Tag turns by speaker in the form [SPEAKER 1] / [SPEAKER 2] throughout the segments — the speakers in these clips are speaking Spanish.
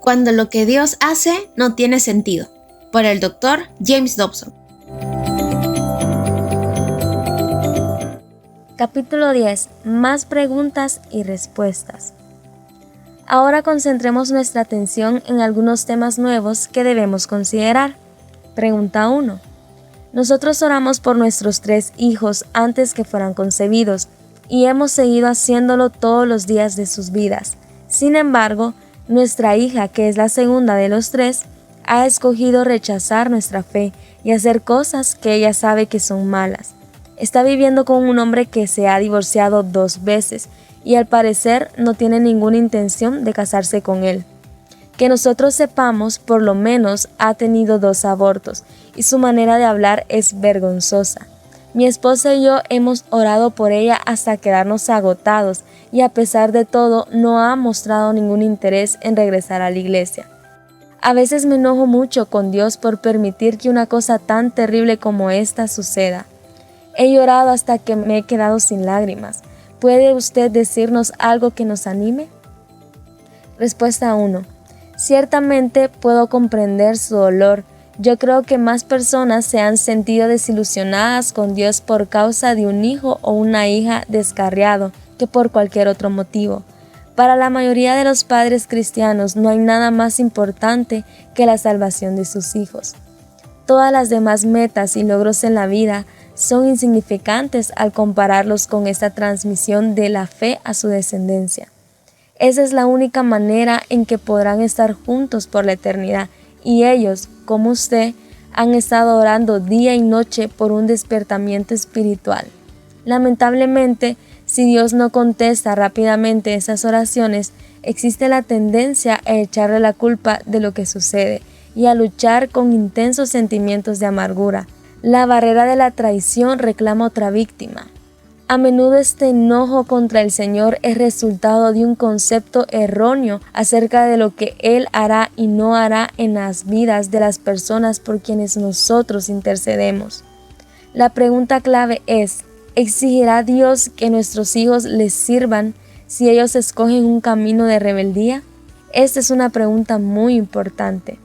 [SPEAKER 1] Cuando lo que Dios hace no tiene sentido, por el Dr. James Dobson.
[SPEAKER 2] Capítulo 10. Más preguntas y respuestas. Ahora concentremos nuestra atención en algunos temas nuevos que debemos considerar. Pregunta 1. Nosotros oramos por nuestros 3 hijos antes que fueran concebidos y hemos seguido haciéndolo todos los días de sus vidas. Sin embargo, nuestra hija, que es la segunda de los 3, ha escogido rechazar nuestra fe y hacer cosas que ella sabe que son malas. Está viviendo con un hombre que se ha divorciado 2 veces y al parecer no tiene ninguna intención de casarse con él. Que nosotros sepamos, por lo menos ha tenido 2 abortos y su manera de hablar es vergonzosa. Mi esposa y yo hemos orado por ella hasta quedarnos agotados y a pesar de todo no ha mostrado ningún interés en regresar a la iglesia. A veces me enojo mucho con Dios por permitir que una cosa tan terrible como esta suceda. He llorado hasta que me he quedado sin lágrimas. ¿Puede usted decirnos algo que nos anime? Respuesta 1. Ciertamente puedo comprender su dolor. Yo creo que más personas se han sentido desilusionadas con Dios por causa de un hijo o una hija descarriado que por cualquier otro motivo. Para la mayoría de los padres cristianos no hay nada más importante que la salvación de sus hijos. Todas las demás metas y logros en la vida son insignificantes al compararlos con esta transmisión de la fe a su descendencia. Esa es la única manera en que podrán estar juntos por la eternidad y ellos, como usted, han estado orando día y noche por un despertamiento espiritual. Lamentablemente, si Dios no contesta rápidamente esas oraciones, existe la tendencia a echarle la culpa de lo que sucede y a luchar con intensos sentimientos de amargura. La barrera de la traición reclama otra víctima. A menudo este enojo contra el Señor es resultado de un concepto erróneo acerca de lo que Él hará y no hará en las vidas de las personas por quienes nosotros intercedemos. La pregunta clave es, ¿exigirá Dios que nuestros hijos les sirvan si ellos escogen un camino de rebeldía? Esta es una pregunta muy importante.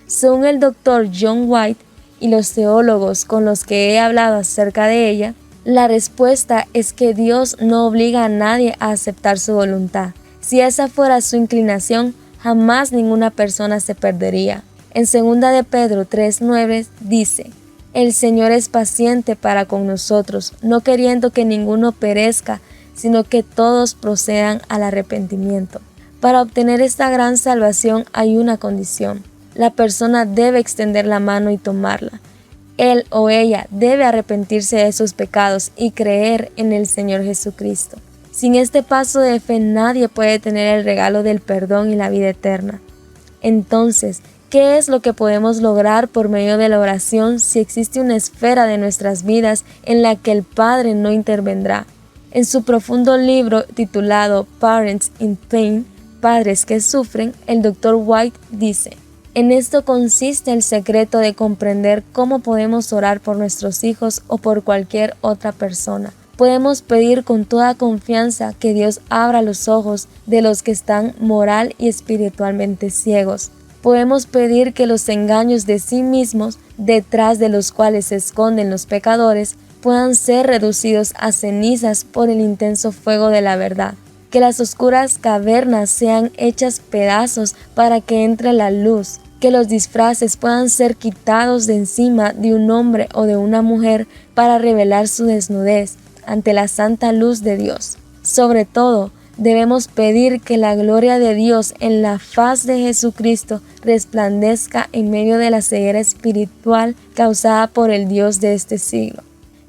[SPEAKER 2] Según el Dr. John White y los teólogos con los que he hablado acerca de ella, la respuesta es que Dios no obliga a nadie a aceptar su voluntad. Si esa fuera su inclinación, jamás ninguna persona se perdería. En 2 de Pedro 3:9 dice, «El Señor es paciente para con nosotros, no queriendo que ninguno perezca, sino que todos procedan al arrepentimiento». Para obtener esta gran salvación hay una condición. La persona debe extender la mano y tomarla. Él o ella debe arrepentirse de sus pecados y creer en el Señor Jesucristo. Sin este paso de fe nadie puede tener el regalo del perdón y la vida eterna. Entonces, ¿qué es lo que podemos lograr por medio de la oración si existe una esfera de nuestras vidas en la que el Padre no intervendrá? En su profundo libro titulado Parents in Pain, Padres que Sufren, el Dr. White dice, en esto consiste el secreto de comprender cómo podemos orar por nuestros hijos o por cualquier otra persona. Podemos pedir con toda confianza que Dios abra los ojos de los que están moral y espiritualmente ciegos. Podemos pedir que los engaños de sí mismos, detrás de los cuales se esconden los pecadores, puedan ser reducidos a cenizas por el intenso fuego de la verdad. Que las oscuras cavernas sean hechas pedazos para que entre la luz, que los disfraces puedan ser quitados de encima de un hombre o de una mujer para revelar su desnudez ante la santa luz de Dios. Sobre todo, debemos pedir que la gloria de Dios en la faz de Jesucristo resplandezca en medio de la ceguera espiritual causada por el Dios de este siglo.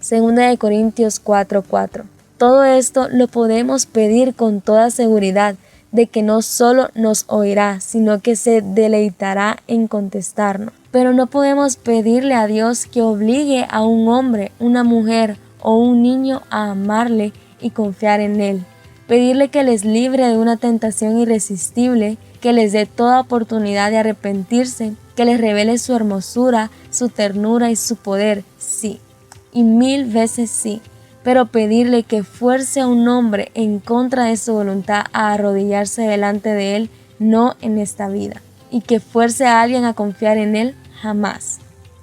[SPEAKER 2] 2 de Corintios 4:4. Todo esto lo podemos pedir con toda seguridad de que no solo nos oirá, sino que se deleitará en contestarnos. Pero no podemos pedirle a Dios que obligue a un hombre, una mujer o un niño a amarle y confiar en Él. Pedirle que les libre de una tentación irresistible, que les dé toda oportunidad de arrepentirse, que les revele su hermosura, su ternura y su poder, sí, y 1000 veces sí. Pero pedirle que fuerce a un hombre en contra de su voluntad a arrodillarse delante de Él, no en esta vida. y que fuerce a alguien a confiar en Él, jamás.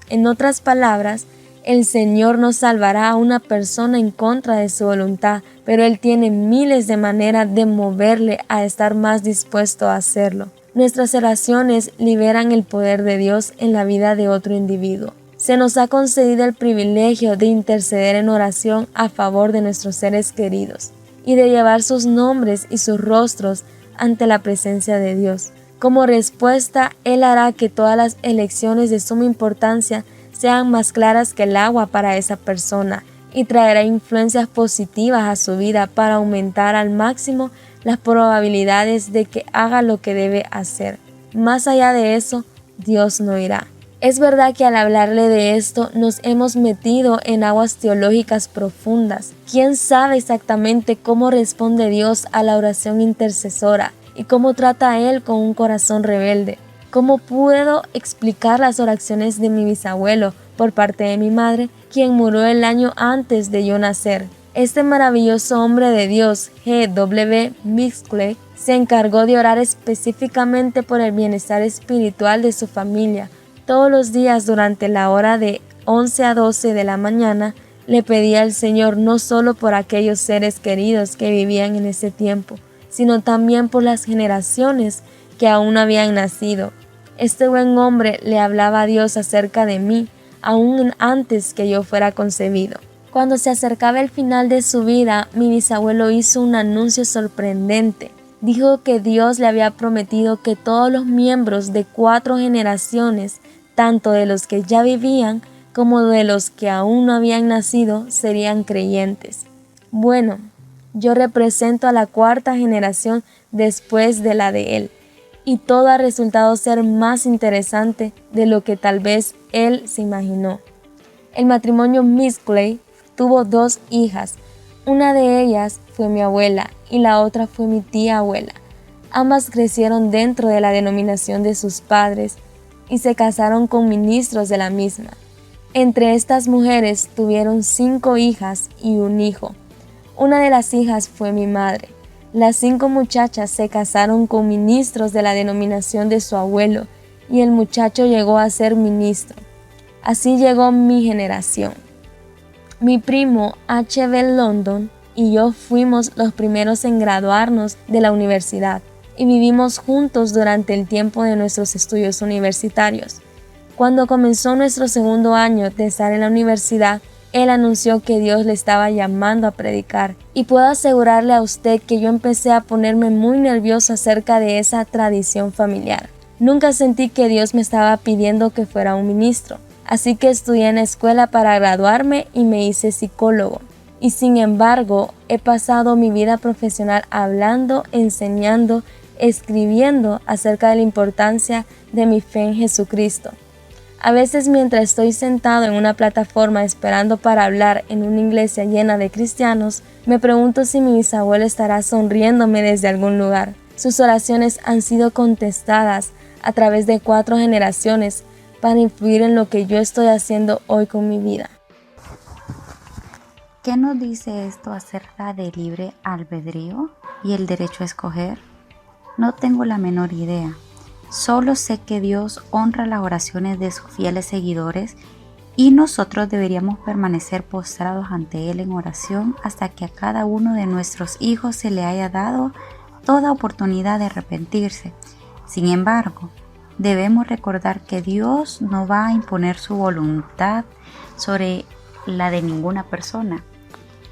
[SPEAKER 2] En otras palabras, el Señor no salvará a una persona en contra de su voluntad, pero Él tiene miles de maneras de moverle a estar más dispuesto a hacerlo. Nuestras oraciones liberan el poder de Dios en la vida de otro individuo. Se nos ha concedido el privilegio de interceder en oración a favor de nuestros seres queridos y de llevar sus nombres y sus rostros ante la presencia de Dios. Como respuesta, Él hará que todas las elecciones de suma importancia sean más claras que el agua para esa persona y traerá influencias positivas a su vida para aumentar al máximo las probabilidades de que haga lo que debe hacer. Más allá de eso, Dios no irá. Es verdad que al hablarle de esto nos hemos metido en aguas teológicas profundas. ¿Quién sabe exactamente cómo responde Dios a la oración intercesora y cómo trata a Él con un corazón rebelde? ¿Cómo puedo explicar las oraciones de mi bisabuelo por parte de mi madre, quien murió el año antes de yo nacer? Este maravilloso hombre de Dios, G.W. Mixley, se encargó de orar específicamente por el bienestar espiritual de su familia. Todos los días durante la hora de 11 a 12 de la mañana, le pedía al Señor no solo por aquellos seres queridos que vivían en ese tiempo, sino también por las generaciones que aún no habían nacido. Este buen hombre le hablaba a Dios acerca de mí, aún antes que yo fuera concebido. Cuando se acercaba el final de su vida, mi bisabuelo hizo un anuncio sorprendente. Dijo que Dios le había prometido que todos los miembros de 4 generaciones, tanto de los que ya vivían como de los que aún no habían nacido, serían creyentes. Bueno, yo represento a la 4ª generación después de la de él, y todo ha resultado ser más interesante de lo que tal vez él se imaginó. El matrimonio Mixley tuvo 2 hijas. Una de ellas fue mi abuela y la otra fue mi tía abuela. Ambas crecieron dentro de la denominación de sus padres y se casaron con ministros de la misma. Entre estas mujeres tuvieron 5 hijas y un hijo. Una de las hijas fue mi madre. Las 5 muchachas se casaron con ministros de la denominación de su abuelo y el muchacho llegó a ser ministro. Así llegó mi generación. Mi primo H.B. London y yo fuimos los primeros en graduarnos de la universidad y vivimos juntos durante el tiempo de nuestros estudios universitarios. Cuando comenzó nuestro segundo año de estar en la universidad, él anunció que Dios le estaba llamando a predicar, y puedo asegurarle a usted que yo empecé a ponerme muy nerviosa acerca de esa tradición familiar. Nunca sentí que Dios me estaba pidiendo que fuera un ministro, así que estudié en la escuela para graduarme y me hice psicólogo. Y sin embargo, he pasado mi vida profesional hablando, enseñando, escribiendo acerca de la importancia de mi fe en Jesucristo. A veces mientras estoy sentado en una plataforma esperando para hablar en una iglesia llena de cristianos, me pregunto si mi bisabuelo estará sonriéndome desde algún lugar. Sus oraciones han sido contestadas a través de 4 generaciones para influir en lo que yo estoy haciendo hoy con mi vida.
[SPEAKER 3] ¿Qué nos dice esto acerca del libre albedrío y el derecho a escoger? No tengo la menor idea. Solo sé que Dios honra las oraciones de sus fieles seguidores y nosotros deberíamos permanecer postrados ante Él en oración hasta que a cada uno de nuestros hijos se le haya dado toda oportunidad de arrepentirse. Sin embargo, debemos recordar que Dios no va a imponer su voluntad sobre la de ninguna persona.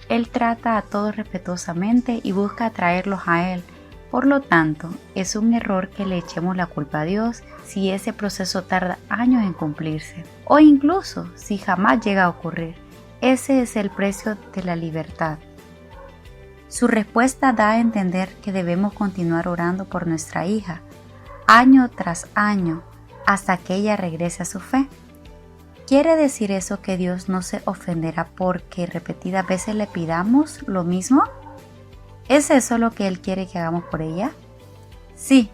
[SPEAKER 3] Él trata a todos respetuosamente y busca atraerlos a Él. Por lo tanto, es un error que le echemos la culpa a Dios si ese proceso tarda años en cumplirse, o incluso si jamás llega a ocurrir. Ese es el precio de la libertad. Su respuesta da a entender que debemos continuar orando por nuestra hija, año tras año, hasta que ella regrese a su fe. ¿Quiere decir eso que Dios no se ofenderá porque repetidas veces le pidamos lo mismo? ¿Es eso lo que Él quiere que hagamos por ella? Sí,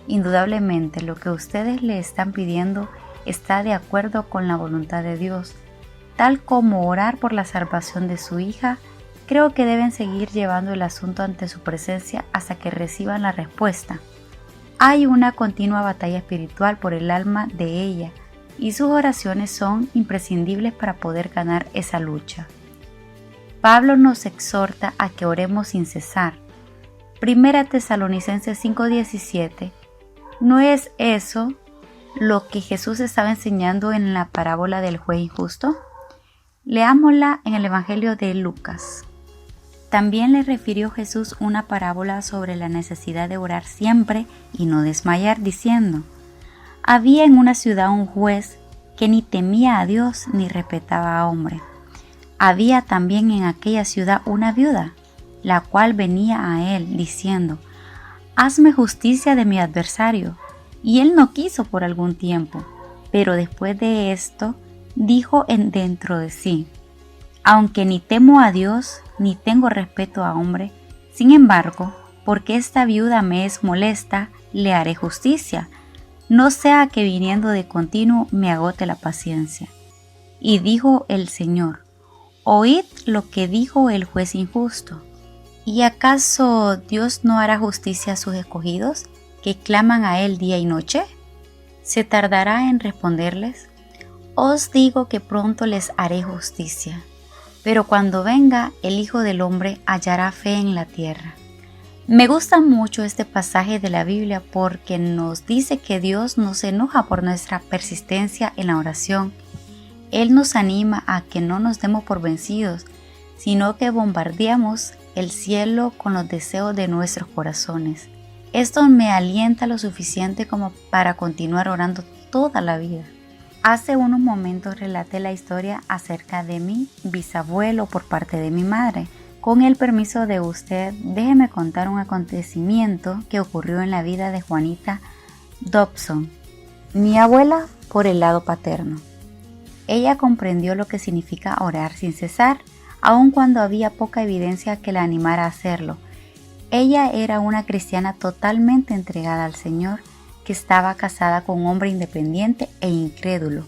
[SPEAKER 3] indudablemente lo que ustedes le están pidiendo está de acuerdo con la voluntad de Dios. Tal como orar por la salvación de su hija, creo que deben seguir llevando el asunto ante su presencia hasta que reciban la respuesta. Hay una continua batalla espiritual por el alma de ella y sus oraciones son imprescindibles para poder ganar esa lucha. Pablo nos exhorta a que oremos sin cesar. 1 Tesalonicenses 5:17. ¿No es eso lo que Jesús estaba enseñando en la parábola del juez injusto? Leámosla en el Evangelio de Lucas. También le refirió Jesús una parábola sobre la necesidad de orar siempre y no desmayar, diciendo: había en una ciudad un juez que ni temía a Dios ni respetaba a hombre. Había también en aquella ciudad una viuda, la cual venía a él diciendo: hazme justicia de mi adversario. Y él no quiso por algún tiempo, pero después de esto dijo dentro de sí: aunque ni temo a Dios ni tengo respeto a hombre, sin embargo, porque esta viuda me es molesta, le haré justicia, no sea que viniendo de continuo me agote la paciencia. Y dijo el Señor: oíd lo que dijo el juez injusto. ¿Y acaso Dios no hará justicia a sus escogidos, que claman a Él día y noche? ¿Se tardará en responderles? Os digo que pronto les haré justicia. Pero cuando venga el Hijo del Hombre, hallará fe en la tierra. Me gusta mucho este pasaje de la Biblia porque nos dice que Dios no se enoja por nuestra persistencia en la oración. Él nos anima a que no nos demos por vencidos, sino que bombardeamos el cielo con los deseos de nuestros corazones. Esto me alienta lo suficiente como para continuar orando toda la vida. Hace unos momentos relaté la historia acerca de mi bisabuelo por parte de mi madre. Con el permiso de usted, déjeme contar un acontecimiento que ocurrió en la vida de Juanita Dobson, mi abuela por el lado paterno. Ella comprendió lo que significa orar sin cesar, aun cuando había poca evidencia que la animara a hacerlo. Ella era una cristiana totalmente entregada al Señor, que estaba casada con un hombre independiente e incrédulo.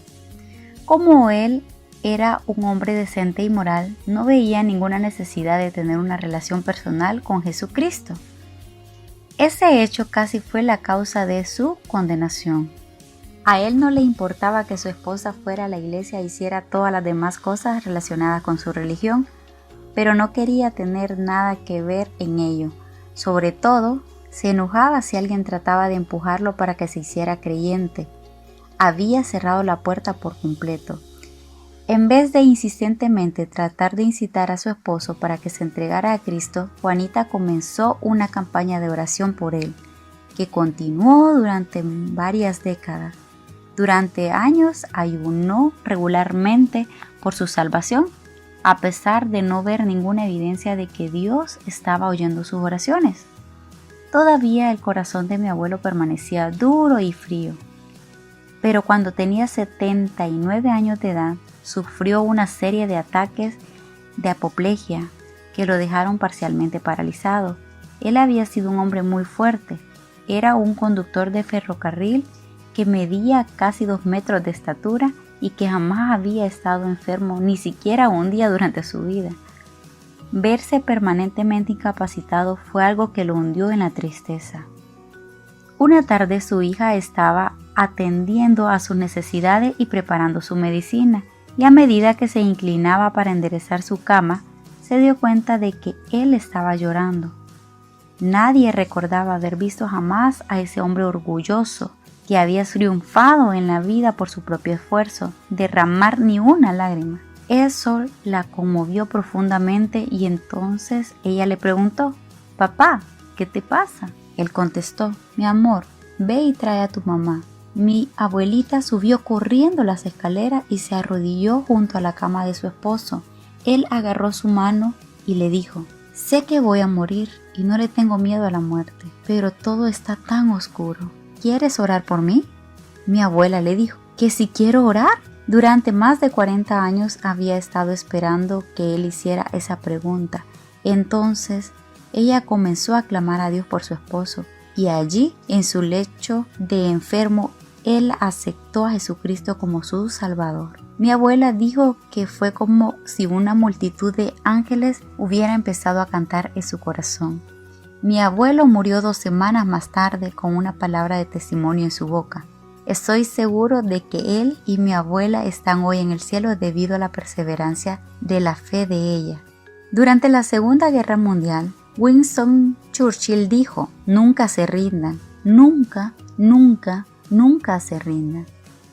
[SPEAKER 3] Como él era un hombre decente y moral, no veía ninguna necesidad de tener una relación personal con Jesucristo. Ese hecho casi fue la causa de su condenación. A él no le importaba que su esposa fuera a la iglesia e hiciera todas las demás cosas relacionadas con su religión, pero no quería tener nada que ver en ello. Sobre todo, se enojaba si alguien trataba de empujarlo para que se hiciera creyente. Había cerrado la puerta por completo. En vez de insistentemente tratar de incitar a su esposo para que se entregara a Cristo, Juanita comenzó una campaña de oración por él, que continuó durante varias décadas. Durante años ayunó regularmente por su salvación, a pesar de no ver ninguna evidencia de que Dios estaba oyendo sus oraciones. Todavía el corazón de mi abuelo permanecía duro y frío, pero cuando tenía 79 años de edad, sufrió una serie de ataques de apoplejía que lo dejaron parcialmente paralizado. Él había sido un hombre muy fuerte, era un conductor de ferrocarril que medía casi 2 metros de estatura y que jamás había estado enfermo ni siquiera un día durante su vida. Verse permanentemente incapacitado fue algo que lo hundió en la tristeza. Una tarde su hija estaba atendiendo a sus necesidades y preparando su medicina, y a medida que se inclinaba para enderezar su cama, se dio cuenta de que él estaba llorando. Nadie recordaba haber visto jamás a ese hombre orgulloso que había triunfado en la vida por su propio esfuerzo, derramar ni una lágrima. Eso la conmovió profundamente y entonces ella le preguntó: «Papá, ¿qué te pasa?». Él contestó: «Mi amor, ve y trae a tu mamá». Mi abuelita subió corriendo las escaleras y se arrodilló junto a la cama de su esposo. Él agarró su mano y le dijo: «Sé que voy a morir y no le tengo miedo a la muerte, pero todo está tan oscuro. ¿Quieres orar por mí?». Mi abuela le dijo: «¿Que si quiero orar?». Durante más de 40 años había estado esperando que él hiciera esa pregunta. Entonces ella comenzó a clamar a Dios por su esposo, y allí, en su lecho de enfermo, él aceptó a Jesucristo como su Salvador. Mi abuela dijo que fue como si una multitud de ángeles hubiera empezado a cantar en su corazón. Mi abuelo murió 2 semanas más tarde con una palabra de testimonio en su boca. Estoy seguro de que él y mi abuela están hoy en el cielo debido a la perseverancia de la fe de ella. Durante la Segunda Guerra Mundial, Winston Churchill dijo: nunca se rindan, nunca, nunca, nunca se rindan.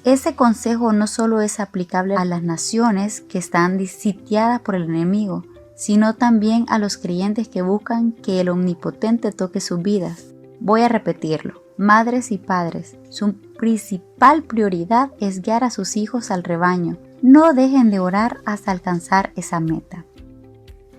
[SPEAKER 3] Ese consejo no solo es aplicable a las naciones que están sitiadas por el enemigo, sino también a los creyentes que buscan que el Omnipotente toque sus vidas. Voy a repetirlo. Madres y padres, su principal prioridad es guiar a sus hijos al rebaño. No dejen de orar hasta alcanzar esa meta.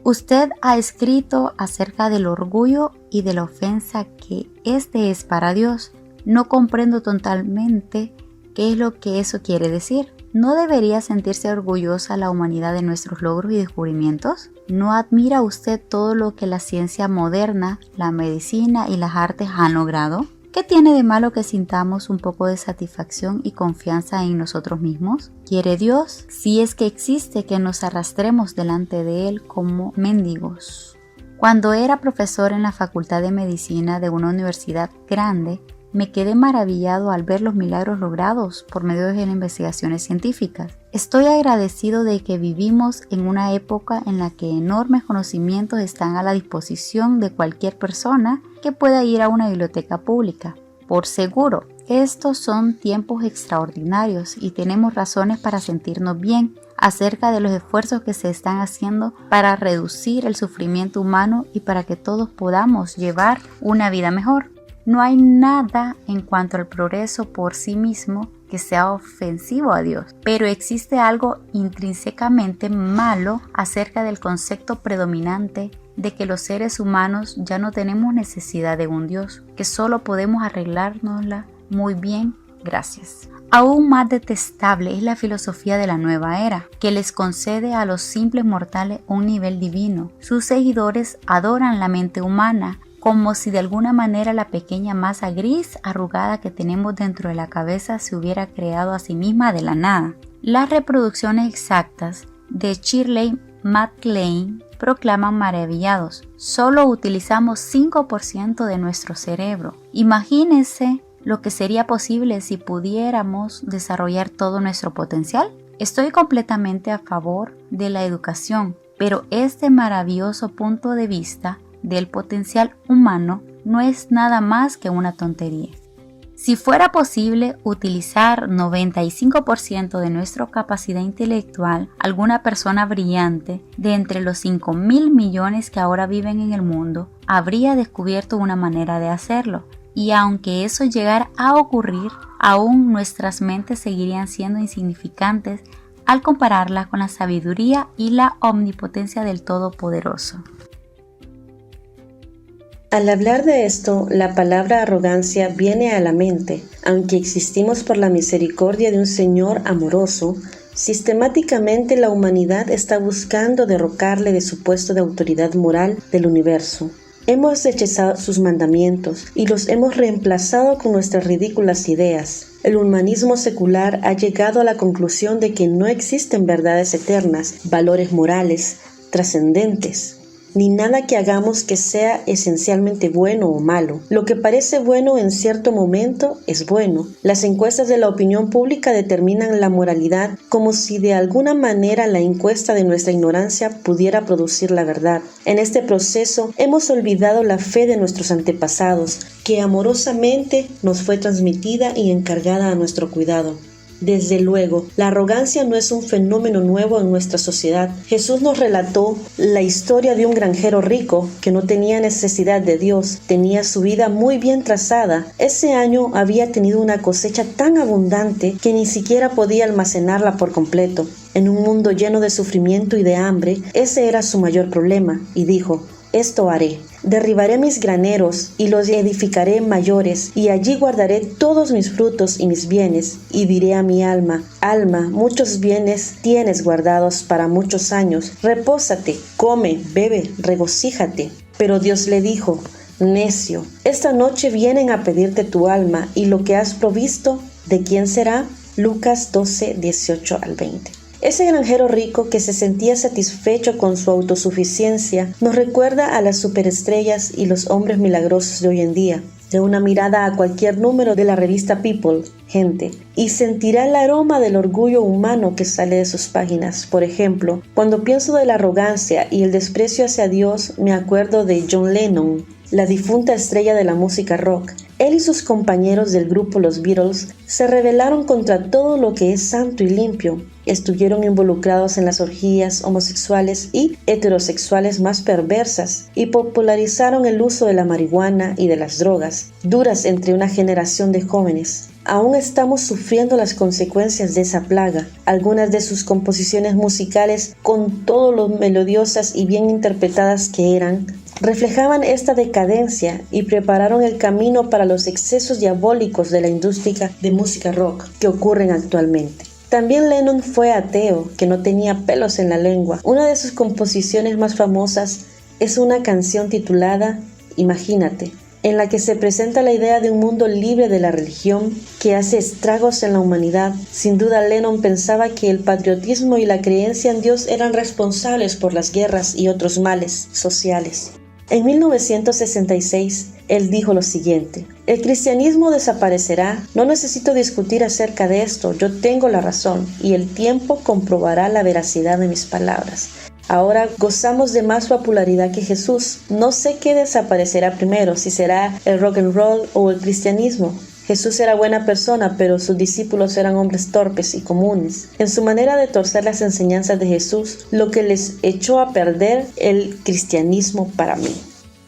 [SPEAKER 3] Usted ha escrito acerca del orgullo y de la ofensa que este es para Dios. No comprendo totalmente qué es lo que eso quiere decir. ¿No debería sentirse orgullosa la humanidad de nuestros logros y descubrimientos? ¿No admira usted todo lo que la ciencia moderna, la medicina y las artes han logrado? ¿Qué tiene de malo que sintamos un poco de satisfacción y confianza en nosotros mismos? ¿Quiere Dios, si es que existe, que nos arrastremos delante de Él como mendigos? Cuando era profesor en la Facultad de Medicina de una universidad grande, me quedé maravillado al ver los milagros logrados por medio de las investigaciones científicas. Estoy agradecido de que vivimos en una época en la que enormes conocimientos están a la disposición de cualquier persona que pueda ir a una biblioteca pública. Por seguro, estos son tiempos extraordinarios y tenemos razones para sentirnos bien acerca de los esfuerzos que se están haciendo para reducir el sufrimiento humano y para que todos podamos llevar una vida mejor. No hay nada en cuanto al progreso por sí mismo que sea ofensivo a Dios, pero existe algo intrínsecamente malo acerca del concepto predominante de que los seres humanos ya no tenemos necesidad de un Dios, que solo podemos arreglárnosla muy bien, gracias. Aún más detestable es la filosofía de la nueva era, que les concede a los simples mortales un nivel divino. Sus seguidores adoran la mente humana, como si de alguna manera la pequeña masa gris arrugada que tenemos dentro de la cabeza se hubiera creado a sí misma de la nada. Las reproducciones exactas de Shirley MacLaine proclaman maravillados: solo utilizamos 5% de nuestro cerebro. Imagínense lo que sería posible si pudiéramos desarrollar todo nuestro potencial. Estoy completamente a favor de la educación, pero este maravilloso punto de vista del potencial humano no es nada más que una tontería. Si fuera posible utilizar 95% de nuestra capacidad intelectual, alguna persona brillante de entre los 5.000 millones que ahora viven en el mundo habría descubierto una manera de hacerlo. Y aunque eso llegara a ocurrir, aún nuestras mentes seguirían siendo insignificantes al compararla con la sabiduría y la omnipotencia del Todopoderoso.
[SPEAKER 4] Al hablar de esto, la palabra arrogancia viene a la mente. Aunque existimos por la misericordia de un Señor amoroso, sistemáticamente la humanidad está buscando derrocarle de su puesto de autoridad moral del universo. Hemos rechazado sus mandamientos y los hemos reemplazado con nuestras ridículas ideas. El humanismo secular ha llegado a la conclusión de que no existen verdades eternas, valores morales, trascendentes, ni nada que hagamos que sea esencialmente bueno o malo. Lo que parece bueno en cierto momento es bueno. Las encuestas de la opinión pública determinan la moralidad como si de alguna manera la encuesta de nuestra ignorancia pudiera producir la verdad. En este proceso hemos olvidado la fe de nuestros antepasados, que amorosamente nos fue transmitida y encargada a nuestro cuidado. Desde luego, la arrogancia no es un fenómeno nuevo en nuestra sociedad. Jesús nos relató la historia de un granjero rico que no tenía necesidad de Dios, tenía su vida muy bien trazada. Ese año había tenido una cosecha tan abundante que ni siquiera podía almacenarla por completo. En un mundo lleno de sufrimiento y de hambre, ese era su mayor problema, y dijo: esto haré. Derribaré mis graneros y los edificaré mayores, y allí guardaré todos mis frutos y mis bienes. Y diré a mi alma: alma, muchos bienes tienes guardados para muchos años. Repósate, come, bebe, regocíjate. Pero Dios le dijo: necio, esta noche vienen a pedirte tu alma, y lo que has provisto, ¿de quién será? Lucas 12, 18 al 20. Ese granjero rico que se sentía satisfecho con su autosuficiencia nos recuerda a las superestrellas y los hombres milagrosos de hoy en día. De una mirada a cualquier número de la revista People, Gente, y sentirá el aroma del orgullo humano que sale de sus páginas. Por ejemplo, cuando pienso de la arrogancia y el desprecio hacia Dios, me acuerdo de John Lennon, la difunta estrella de la música rock. Él y sus compañeros del grupo Los Beatles se rebelaron contra todo lo que es santo y limpio. Estuvieron involucrados en las orgías homosexuales y heterosexuales más perversas y popularizaron el uso de la marihuana y de las drogas, duras entre una generación de jóvenes. Aún estamos sufriendo las consecuencias de esa plaga. Algunas de sus composiciones musicales, con todo lo melodiosas y bien interpretadas que eran, reflejaban esta decadencia y prepararon el camino para los excesos diabólicos de la industria de música rock que ocurren actualmente. También Lennon fue ateo, que no tenía pelos en la lengua. Una de sus composiciones más famosas es una canción titulada Imagínate, en la que se presenta la idea de un mundo libre de la religión que hace estragos en la humanidad. Sin duda, Lennon pensaba que el patriotismo y la creencia en Dios eran responsables por las guerras y otros males sociales. En 1966, él dijo lo siguiente: el cristianismo desaparecerá, no necesito discutir acerca de esto, yo tengo la razón y el tiempo comprobará la veracidad de mis palabras. Ahora gozamos de más popularidad que Jesús. No sé qué desaparecerá primero, si será el rock and roll o el cristianismo. Jesús era buena persona, pero sus discípulos eran hombres torpes y comunes. En su manera de torcer las enseñanzas de Jesús, lo que les echó a perder el cristianismo para mí.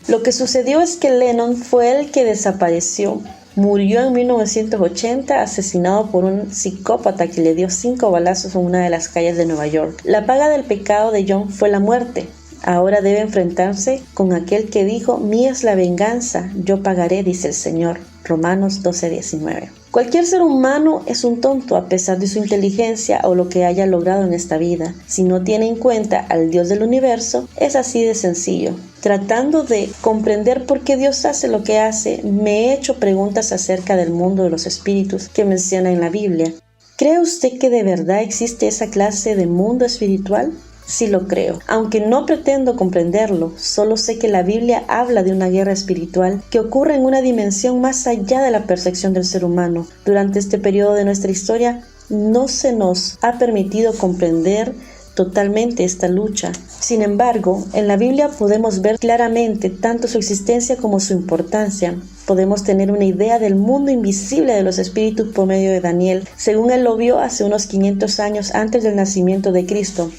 [SPEAKER 4] Lo que sucedió es que Lennon fue el que desapareció. Murió en 1980 asesinado por un psicópata que le dio 5 balazos en una de las calles de Nueva York. La paga del pecado de John fue la muerte. Ahora debe enfrentarse con aquel que dijo: mía es la venganza, yo pagaré, dice el Señor. Romanos 12:19. Cualquier ser humano es un tonto a pesar de su inteligencia o lo que haya logrado en esta vida. Si no tiene en cuenta al Dios del universo, es así de sencillo. Tratando de comprender por qué Dios hace lo que hace, me he hecho preguntas acerca del mundo de los espíritus que menciona en la Biblia. ¿Cree usted que de verdad existe esa clase de mundo espiritual? Sí lo creo, aunque no pretendo comprenderlo, solo sé que la Biblia habla de una guerra espiritual que ocurre en una dimensión más allá de la percepción del ser humano. Durante este periodo de nuestra historia no se nos ha permitido comprender totalmente esta lucha. Sin embargo, en la Biblia podemos ver claramente tanto su existencia como su importancia. Podemos tener una idea del mundo invisible de los espíritus por medio de Daniel, según él lo vio hace unos 500 años antes del nacimiento de Cristo.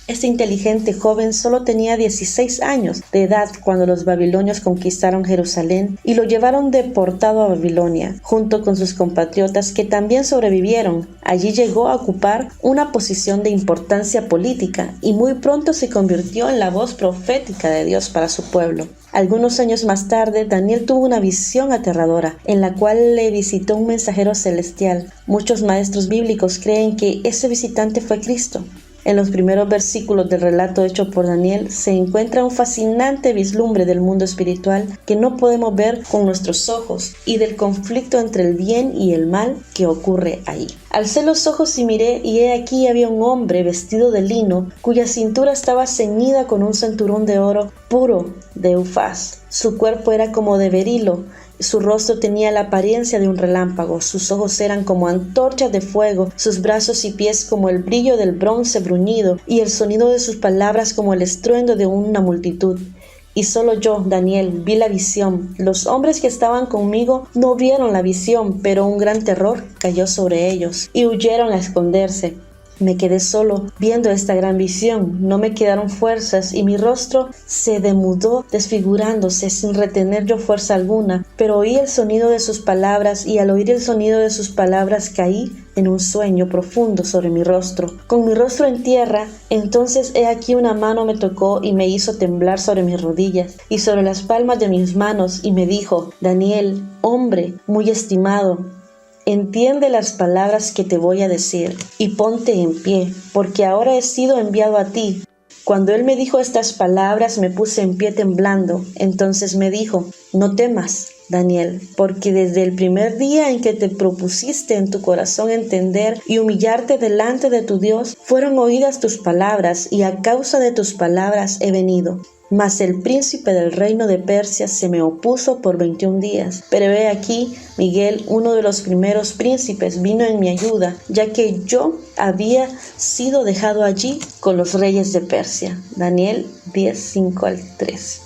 [SPEAKER 4] Este inteligente joven solo tenía 16 años de edad cuando los babilonios conquistaron Jerusalén y lo llevaron deportado a Babilonia, junto con sus compatriotas que también sobrevivieron. Allí llegó a ocupar una posición de importancia política y muy pronto se convirtió en la voz profética de Dios para su pueblo. Algunos años más tarde, Daniel tuvo una visión aterradora, en la cual le visitó un mensajero celestial. Muchos maestros bíblicos creen que ese visitante fue Cristo. En los primeros versículos del relato hecho por Daniel se encuentra un fascinante vislumbre del mundo espiritual que no podemos ver con nuestros ojos y del conflicto entre el bien y el mal que ocurre ahí. Alcé los ojos y miré, y he aquí había un hombre vestido de lino, cuya cintura estaba ceñida con un cinturón de oro puro de Ufaz. Su cuerpo era como de berilo, su rostro tenía la apariencia de un relámpago, sus ojos eran como antorchas de fuego, sus brazos y pies como el brillo del bronce bruñido, y el sonido de sus palabras como el estruendo de una multitud. Y solo yo, Daniel, vi la visión. Los hombres que estaban conmigo no vieron la visión, pero un gran terror cayó sobre ellos, y huyeron a esconderse. Me quedé solo viendo esta gran visión, no me quedaron fuerzas y mi rostro se demudó desfigurándose sin retener yo fuerza alguna, pero oí el sonido de sus palabras y al oír el sonido de sus palabras caí en un sueño profundo sobre mi rostro. Con mi rostro en tierra, entonces he aquí una mano me tocó y me hizo temblar sobre mis rodillas y sobre las palmas de mis manos y me dijo: Daniel, hombre muy estimado, entiende las palabras que te voy a decir y ponte en pie, porque ahora he sido enviado a ti. Cuando él me dijo estas palabras, me puse en pie temblando. Entonces me dijo: no temas, Daniel, porque desde el primer día en que te propusiste en tu corazón entender y humillarte delante de tu Dios, fueron oídas tus palabras, y a causa de tus palabras he venido. Mas el príncipe del reino de Persia se me opuso por 21 días. Pero he aquí, Miguel, uno de los primeros príncipes, vino en mi ayuda, ya que yo había sido dejado allí con los reyes de Persia. Daniel 10:5-13.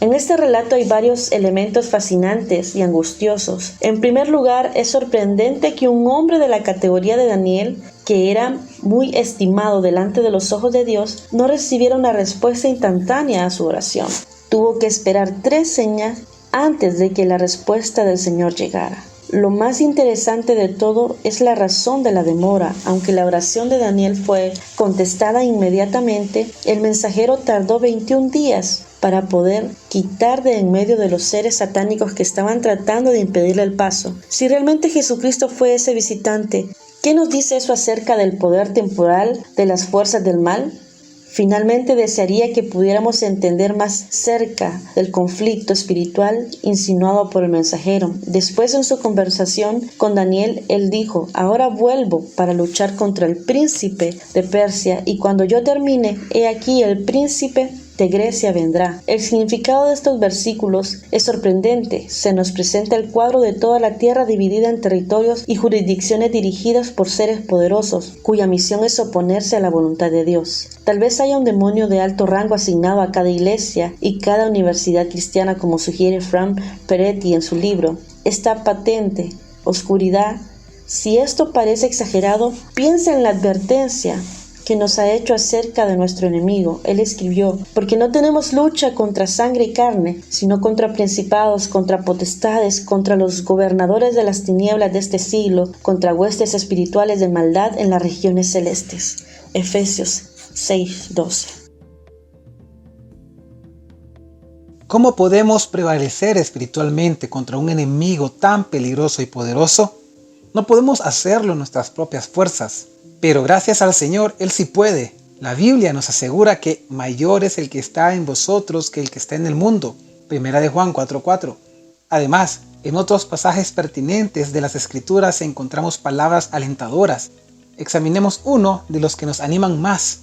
[SPEAKER 4] En este relato hay varios elementos fascinantes y angustiosos. En primer lugar, es sorprendente que un hombre de la categoría de Daniel, que era muy estimado delante de los ojos de Dios, no recibiera una respuesta instantánea a su oración. Tuvo que esperar 3 señas antes de que la respuesta del Señor llegara. Lo más interesante de todo es la razón de la demora. Aunque la oración de Daniel fue contestada inmediatamente, el mensajero tardó 21 días para poder quitar de en medio de los seres satánicos que estaban tratando de impedirle el paso. Si realmente Jesucristo fue ese visitante, ¿qué nos dice eso acerca del poder temporal de las fuerzas del mal? Finalmente, desearía que pudiéramos entender más cerca del conflicto espiritual insinuado por el mensajero. Después, en su conversación con Daniel, él dijo: ahora vuelvo para luchar contra el príncipe de Persia, y cuando yo termine, he aquí el príncipe de Grecia vendrá. El significado de estos versículos es sorprendente. Se nos presenta el cuadro de toda la tierra dividida en territorios y jurisdicciones dirigidas por seres poderosos, cuya misión es oponerse a la voluntad de Dios. Tal vez haya un demonio de alto rango asignado a cada iglesia y cada universidad cristiana, como sugiere Frank Peretti en su libro. Está patente, oscuridad. Si esto parece exagerado, piensa en la advertencia que nos ha hecho acerca de nuestro enemigo. Él escribió: porque no tenemos lucha contra sangre y carne, sino contra principados, contra potestades, contra los gobernadores de las tinieblas de este siglo, contra huestes espirituales de maldad en las regiones celestes. Efesios 6:12.
[SPEAKER 5] ¿Cómo podemos prevalecer espiritualmente contra un enemigo tan peligroso y poderoso? No podemos hacerlo en nuestras propias fuerzas. Pero gracias al Señor, Él sí puede. La Biblia nos asegura que mayor es el que está en vosotros que el que está en el mundo. 1 Juan 4:4. Además, en otros pasajes pertinentes de las Escrituras encontramos palabras alentadoras. Examinemos uno de los que nos animan más.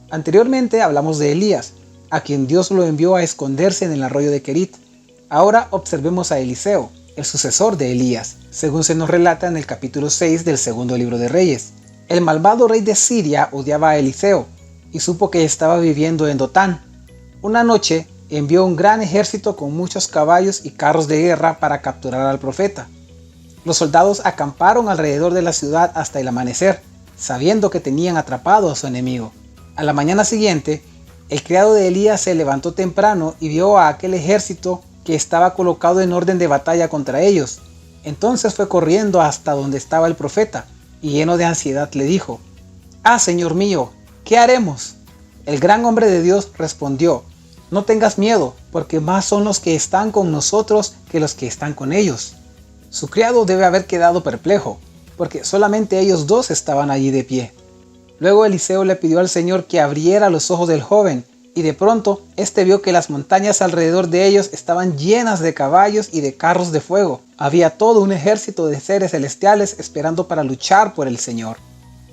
[SPEAKER 5] Anteriormente hablamos de Elías, a quien Dios lo envió a esconderse en el arroyo de Querit. Ahora observemos a Eliseo, el sucesor de Elías, según se nos relata en el capítulo 6 del segundo libro de Reyes. El malvado rey de Siria odiaba a Eliseo y supo que estaba viviendo en Dotán. Una noche envió un gran ejército con muchos caballos y carros de guerra para capturar al profeta. Los soldados acamparon alrededor de la ciudad hasta el amanecer, sabiendo que tenían atrapado a su enemigo. A la mañana siguiente, el criado de Elías se levantó temprano y vio a aquel ejército que estaba colocado en orden de batalla contra ellos. Entonces fue corriendo hasta donde estaba el profeta, y lleno de ansiedad le dijo: «Ah, Señor mío, ¿qué haremos?». El gran hombre de Dios respondió: «No tengas miedo, porque más son los que están con nosotros que los que están con ellos». Su criado debe haber quedado perplejo, porque solamente ellos dos estaban allí de pie. Luego Eliseo le pidió al Señor que abriera los ojos del joven, y de pronto éste vio que las montañas alrededor de ellos estaban llenas de caballos y de carros de fuego. Había todo un ejército de seres celestiales esperando para luchar por el Señor.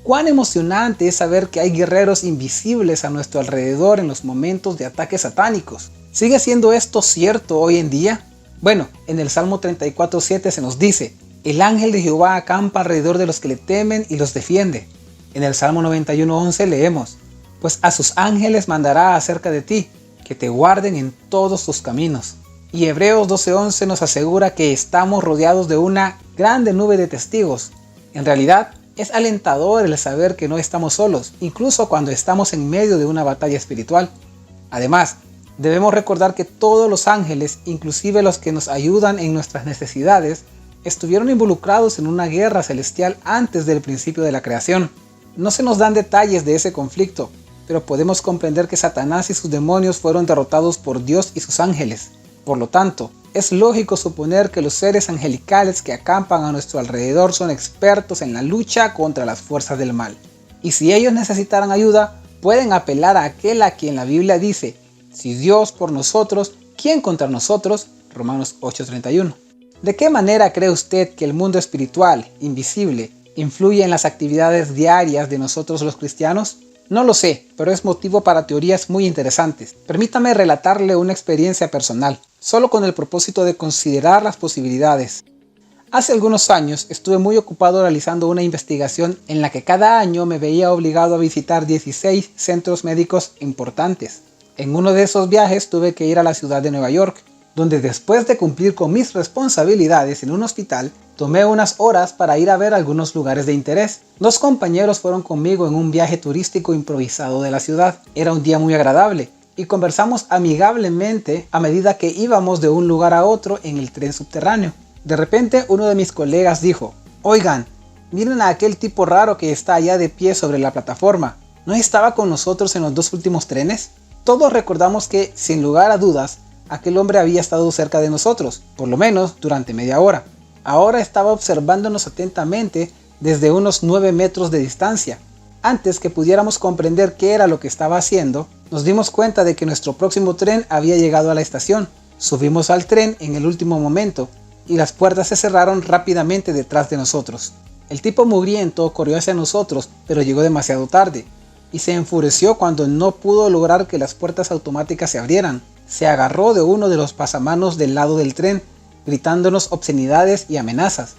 [SPEAKER 5] Cuán emocionante es saber que hay guerreros invisibles a nuestro alrededor en los momentos de ataques satánicos. ¿Sigue siendo esto cierto hoy en día? Bueno, en el Salmo 34:7 se nos dice: «El ángel de Jehová acampa alrededor de los que le temen y los defiende». En el Salmo 91:11 leemos: «Pues a sus ángeles mandará acerca de ti, que te guarden en todos tus caminos». Y Hebreos 12:11 nos asegura que estamos rodeados de una grande nube de testigos. En realidad, es alentador el saber que no estamos solos, incluso cuando estamos en medio de una batalla espiritual. Además, debemos recordar que todos los ángeles, inclusive los que nos ayudan en nuestras necesidades, estuvieron involucrados en una guerra celestial antes del principio de la creación. No se nos dan detalles de ese conflicto, pero podemos comprender que Satanás y sus demonios fueron derrotados por Dios y sus ángeles. Por lo tanto, es lógico suponer que los seres angelicales que acampan a nuestro alrededor son expertos en la lucha contra las fuerzas del mal. Y si ellos necesitaran ayuda, pueden apelar a aquel a quien la Biblia dice, si Dios por nosotros, ¿quién contra nosotros? Romanos 8:31. ¿De qué manera cree usted que el mundo espiritual, invisible, influye en las actividades diarias de nosotros los cristianos? No lo sé, pero es motivo para teorías muy interesantes. Permítame relatarle una experiencia personal, solo con el propósito de considerar las posibilidades. Hace algunos años estuve muy ocupado realizando una investigación en la que cada año me veía obligado a visitar 16 centros médicos importantes. En uno de esos viajes tuve que ir a la ciudad de Nueva York, donde después de cumplir con mis responsabilidades en un hospital, tomé unas horas para ir a ver algunos lugares de interés. 2 compañeros fueron conmigo en un viaje turístico improvisado de la ciudad. Era un día muy agradable y conversamos amigablemente a medida que íbamos de un lugar a otro en el tren subterráneo. De repente uno de mis colegas dijo, «Oigan, miren a aquel tipo raro que está allá de pie sobre la plataforma. ¿No estaba con nosotros en los 2 últimos trenes?» Todos recordamos que, sin lugar a dudas, aquel hombre había estado cerca de nosotros, por lo menos durante media hora. Ahora estaba observándonos atentamente desde unos 9 metros de distancia. Antes que pudiéramos comprender qué era lo que estaba haciendo, nos dimos cuenta de que nuestro próximo tren había llegado a la estación. Subimos al tren en el último momento y las puertas se cerraron rápidamente detrás de nosotros. El tipo mugriento corrió hacia nosotros, pero llegó demasiado tarde y se enfureció cuando no pudo lograr que las puertas automáticas se abrieran. Se agarró de uno de los pasamanos del lado del tren, gritándonos obscenidades y amenazas.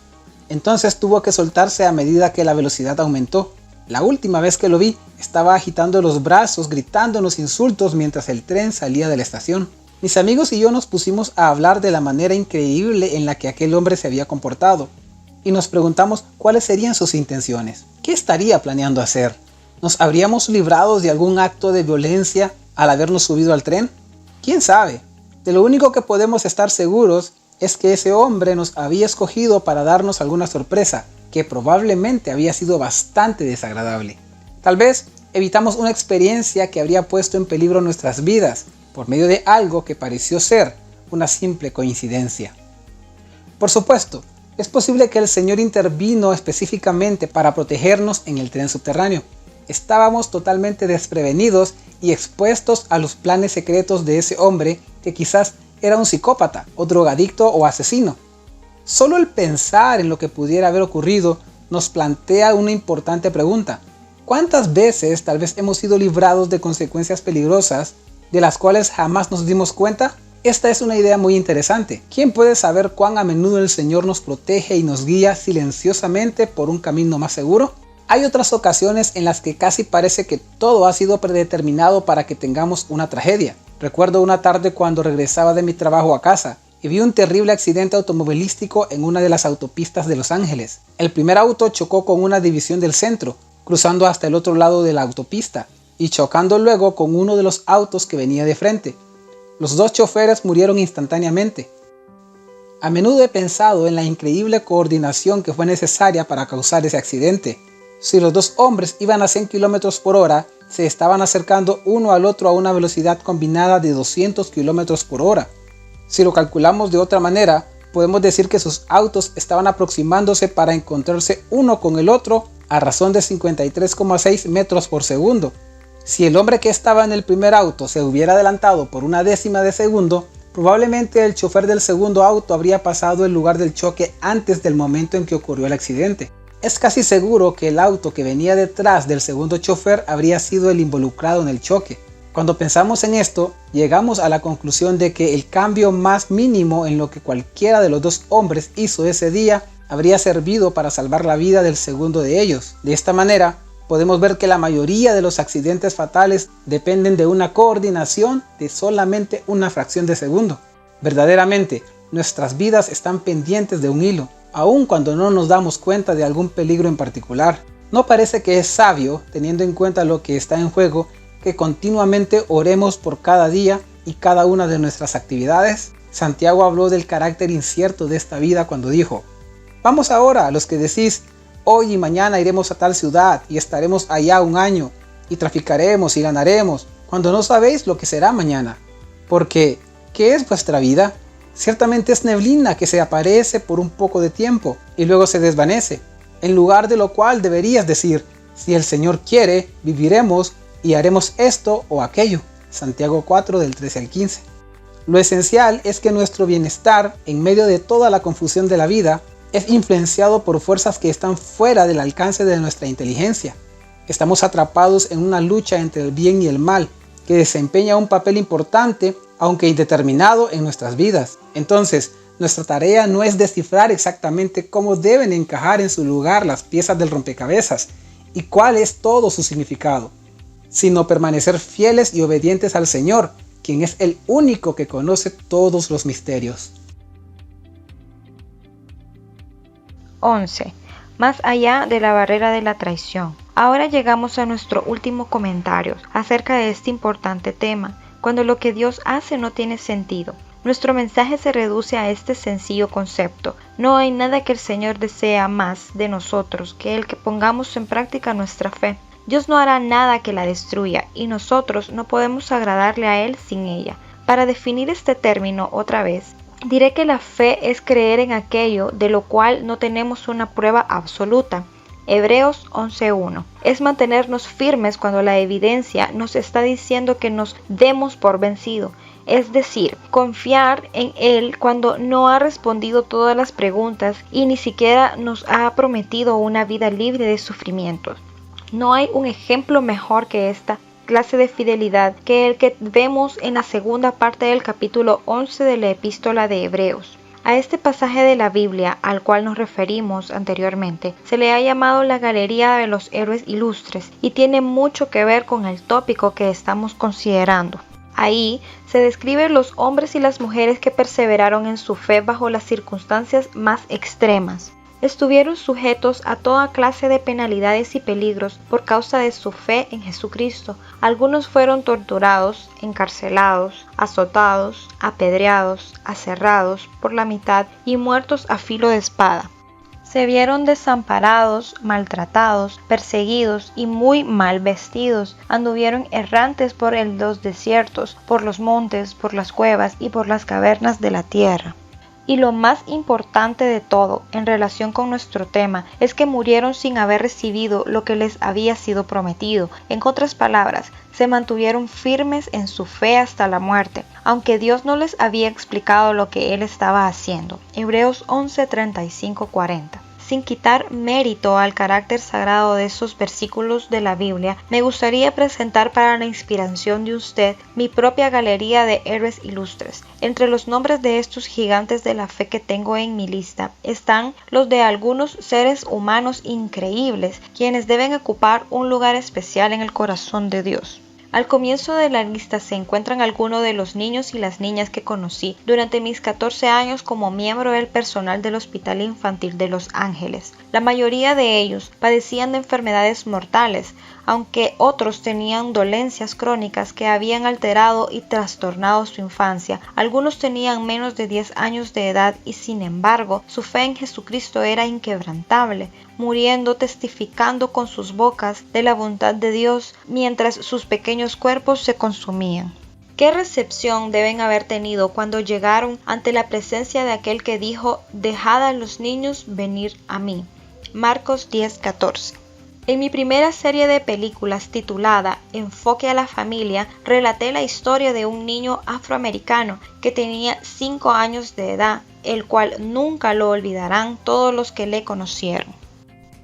[SPEAKER 5] Entonces tuvo que soltarse a medida que la velocidad aumentó. La última vez que lo vi, estaba agitando los brazos, gritándonos insultos mientras el tren salía de la estación. Mis amigos y yo nos pusimos a hablar de la manera increíble en la que aquel hombre se había comportado, y nos preguntamos cuáles serían sus intenciones. ¿Qué estaría planeando hacer? ¿Nos habríamos librado de algún acto de violencia al habernos subido al tren? ¿Quién sabe? De lo único que podemos estar seguros es que ese hombre nos había escogido para darnos alguna sorpresa, que probablemente había sido bastante desagradable. Tal vez evitamos una experiencia que habría puesto en peligro nuestras vidas, por medio de algo que pareció ser una simple coincidencia. Por supuesto, es posible que el Señor intervino específicamente para protegernos en el tren subterráneo. Estábamos totalmente desprevenidos y expuestos a los planes secretos de ese hombre que quizás era un psicópata, o drogadicto o asesino. Solo el pensar en lo que pudiera haber ocurrido nos plantea una importante pregunta. ¿Cuántas veces tal vez hemos sido librados de consecuencias peligrosas de las cuales jamás nos dimos cuenta? Esta es una idea muy interesante. ¿Quién puede saber cuán a menudo el Señor nos protege y nos guía silenciosamente por un camino más seguro? Hay otras ocasiones en las que casi parece que todo ha sido predeterminado para que tengamos una tragedia. Recuerdo una tarde cuando regresaba de mi trabajo a casa y vi un terrible accidente automovilístico en una de las autopistas de Los Ángeles. El primer auto chocó con una división del centro, cruzando hasta el otro lado de la autopista y chocando luego con uno de los autos que venía de frente. Los 2 choferes murieron instantáneamente. A menudo he pensado en la increíble coordinación que fue necesaria para causar ese accidente. Si los 2 hombres iban a 100 km por hora, se estaban acercando uno al otro a una velocidad combinada de 200 km por hora. Si lo calculamos de otra manera, podemos decir que sus autos estaban aproximándose para encontrarse uno con el otro a razón de 53,6 metros por segundo. Si el hombre que estaba en el primer auto se hubiera adelantado por una décima de segundo, probablemente el chofer del segundo auto habría pasado el lugar del choque antes del momento en que ocurrió el accidente. Es casi seguro que el auto que venía detrás del segundo chofer habría sido el involucrado en el choque. Cuando pensamos en esto, llegamos a la conclusión de que el cambio más mínimo en lo que cualquiera de los 2 hombres hizo ese día habría servido para salvar la vida del segundo de ellos. De esta manera, podemos ver que la mayoría de los accidentes fatales dependen de una coordinación de solamente una fracción de segundo. Verdaderamente, nuestras vidas están pendientes de un hilo, aun cuando no nos damos cuenta de algún peligro en particular. ¿No parece que es sabio, teniendo en cuenta lo que está en juego, que continuamente oremos por cada día y cada una de nuestras actividades? Santiago habló del carácter incierto de esta vida cuando dijo: «Vamos ahora, los que decís, hoy y mañana iremos a tal ciudad y estaremos allá un año, y traficaremos y ganaremos, cuando no sabéis lo que será mañana. Porque, ¿qué es vuestra vida? Ciertamente es neblina que se aparece por un poco de tiempo y luego se desvanece. En lugar de lo cual deberías decir: si el Señor quiere, viviremos y haremos esto o aquello. Santiago 4 del 13 al 15. Lo esencial es que nuestro bienestar, en medio de toda la confusión de la vida, es influenciado por fuerzas que están fuera del alcance de nuestra inteligencia. Estamos atrapados en una lucha entre el bien y el mal, que desempeña un papel importante, aunque indeterminado, en nuestras vidas. Entonces, nuestra tarea no es descifrar exactamente cómo deben encajar en su lugar las piezas del rompecabezas y cuál es todo su significado, sino permanecer fieles y obedientes al Señor, quien es el único que conoce todos los misterios.
[SPEAKER 6] 11. Más allá de la barrera de la traición. Ahora llegamos a nuestro último comentario acerca de este importante tema, cuando lo que Dios hace no tiene sentido. Nuestro mensaje se reduce a este sencillo concepto. No hay nada que el Señor desea más de nosotros que el que pongamos en práctica nuestra fe. Dios no hará nada que la destruya y nosotros no podemos agradarle a Él sin ella. Para definir este término otra vez, diré que la fe es creer en aquello de lo cual no tenemos una prueba absoluta. Hebreos 11:1. Es mantenernos firmes cuando la evidencia nos está diciendo que nos demos por vencido. Es decir, confiar en Él cuando no ha respondido todas las preguntas y ni siquiera nos ha prometido una vida libre de sufrimientos. No hay un ejemplo mejor que esta clase de fidelidad que el que vemos en la segunda parte del capítulo 11 de la epístola de Hebreos. A este pasaje de la Biblia, al cual nos referimos anteriormente, se le ha llamado la galería de los héroes ilustres y tiene mucho que ver con el tópico que estamos considerando. Ahí se describen los hombres y las mujeres que perseveraron en su fe bajo las circunstancias más extremas. Estuvieron sujetos a toda clase de penalidades y peligros por causa de su fe en Jesucristo. Algunos fueron torturados, encarcelados, azotados, apedreados, aserrados por la mitad y muertos a filo de espada. Se vieron desamparados, maltratados, perseguidos y muy mal vestidos. Anduvieron errantes por los desiertos, por los montes, por las cuevas y por las cavernas de la tierra. Y lo más importante de todo, en relación con nuestro tema, es que murieron sin haber recibido lo que les había sido prometido. En otras palabras, se mantuvieron firmes en su fe hasta la muerte, aunque Dios no les había explicado lo que Él estaba haciendo. Hebreos 11:35-40. Sin quitar mérito al carácter sagrado de esos versículos de la Biblia, me gustaría presentar para la inspiración de usted mi propia galería de héroes ilustres. Entre los nombres de estos gigantes de la fe que tengo en mi lista están los de algunos seres humanos increíbles, quienes deben ocupar un lugar especial en el corazón de Dios. Al comienzo de la lista se encuentran algunos de los niños y las niñas que conocí durante mis 14 años como miembro del personal del Hospital Infantil de Los Ángeles. La mayoría de ellos padecían de enfermedades mortales, aunque otros tenían dolencias crónicas que habían alterado y trastornado su infancia. Algunos tenían menos de 10 años de edad y sin embargo su fe en Jesucristo era inquebrantable, muriendo testificando con sus bocas de la bondad de Dios mientras sus pequeños cuerpos se consumían. ¿Qué recepción deben haber tenido cuando llegaron ante la presencia de aquel que dijo: «Dejad a los niños venir a mí»? Marcos 10:14. En mi primera serie de películas titulada Enfoque a la familia, relaté la historia de un niño afroamericano que tenía 5 años de edad, el cual nunca lo olvidarán todos los que le conocieron.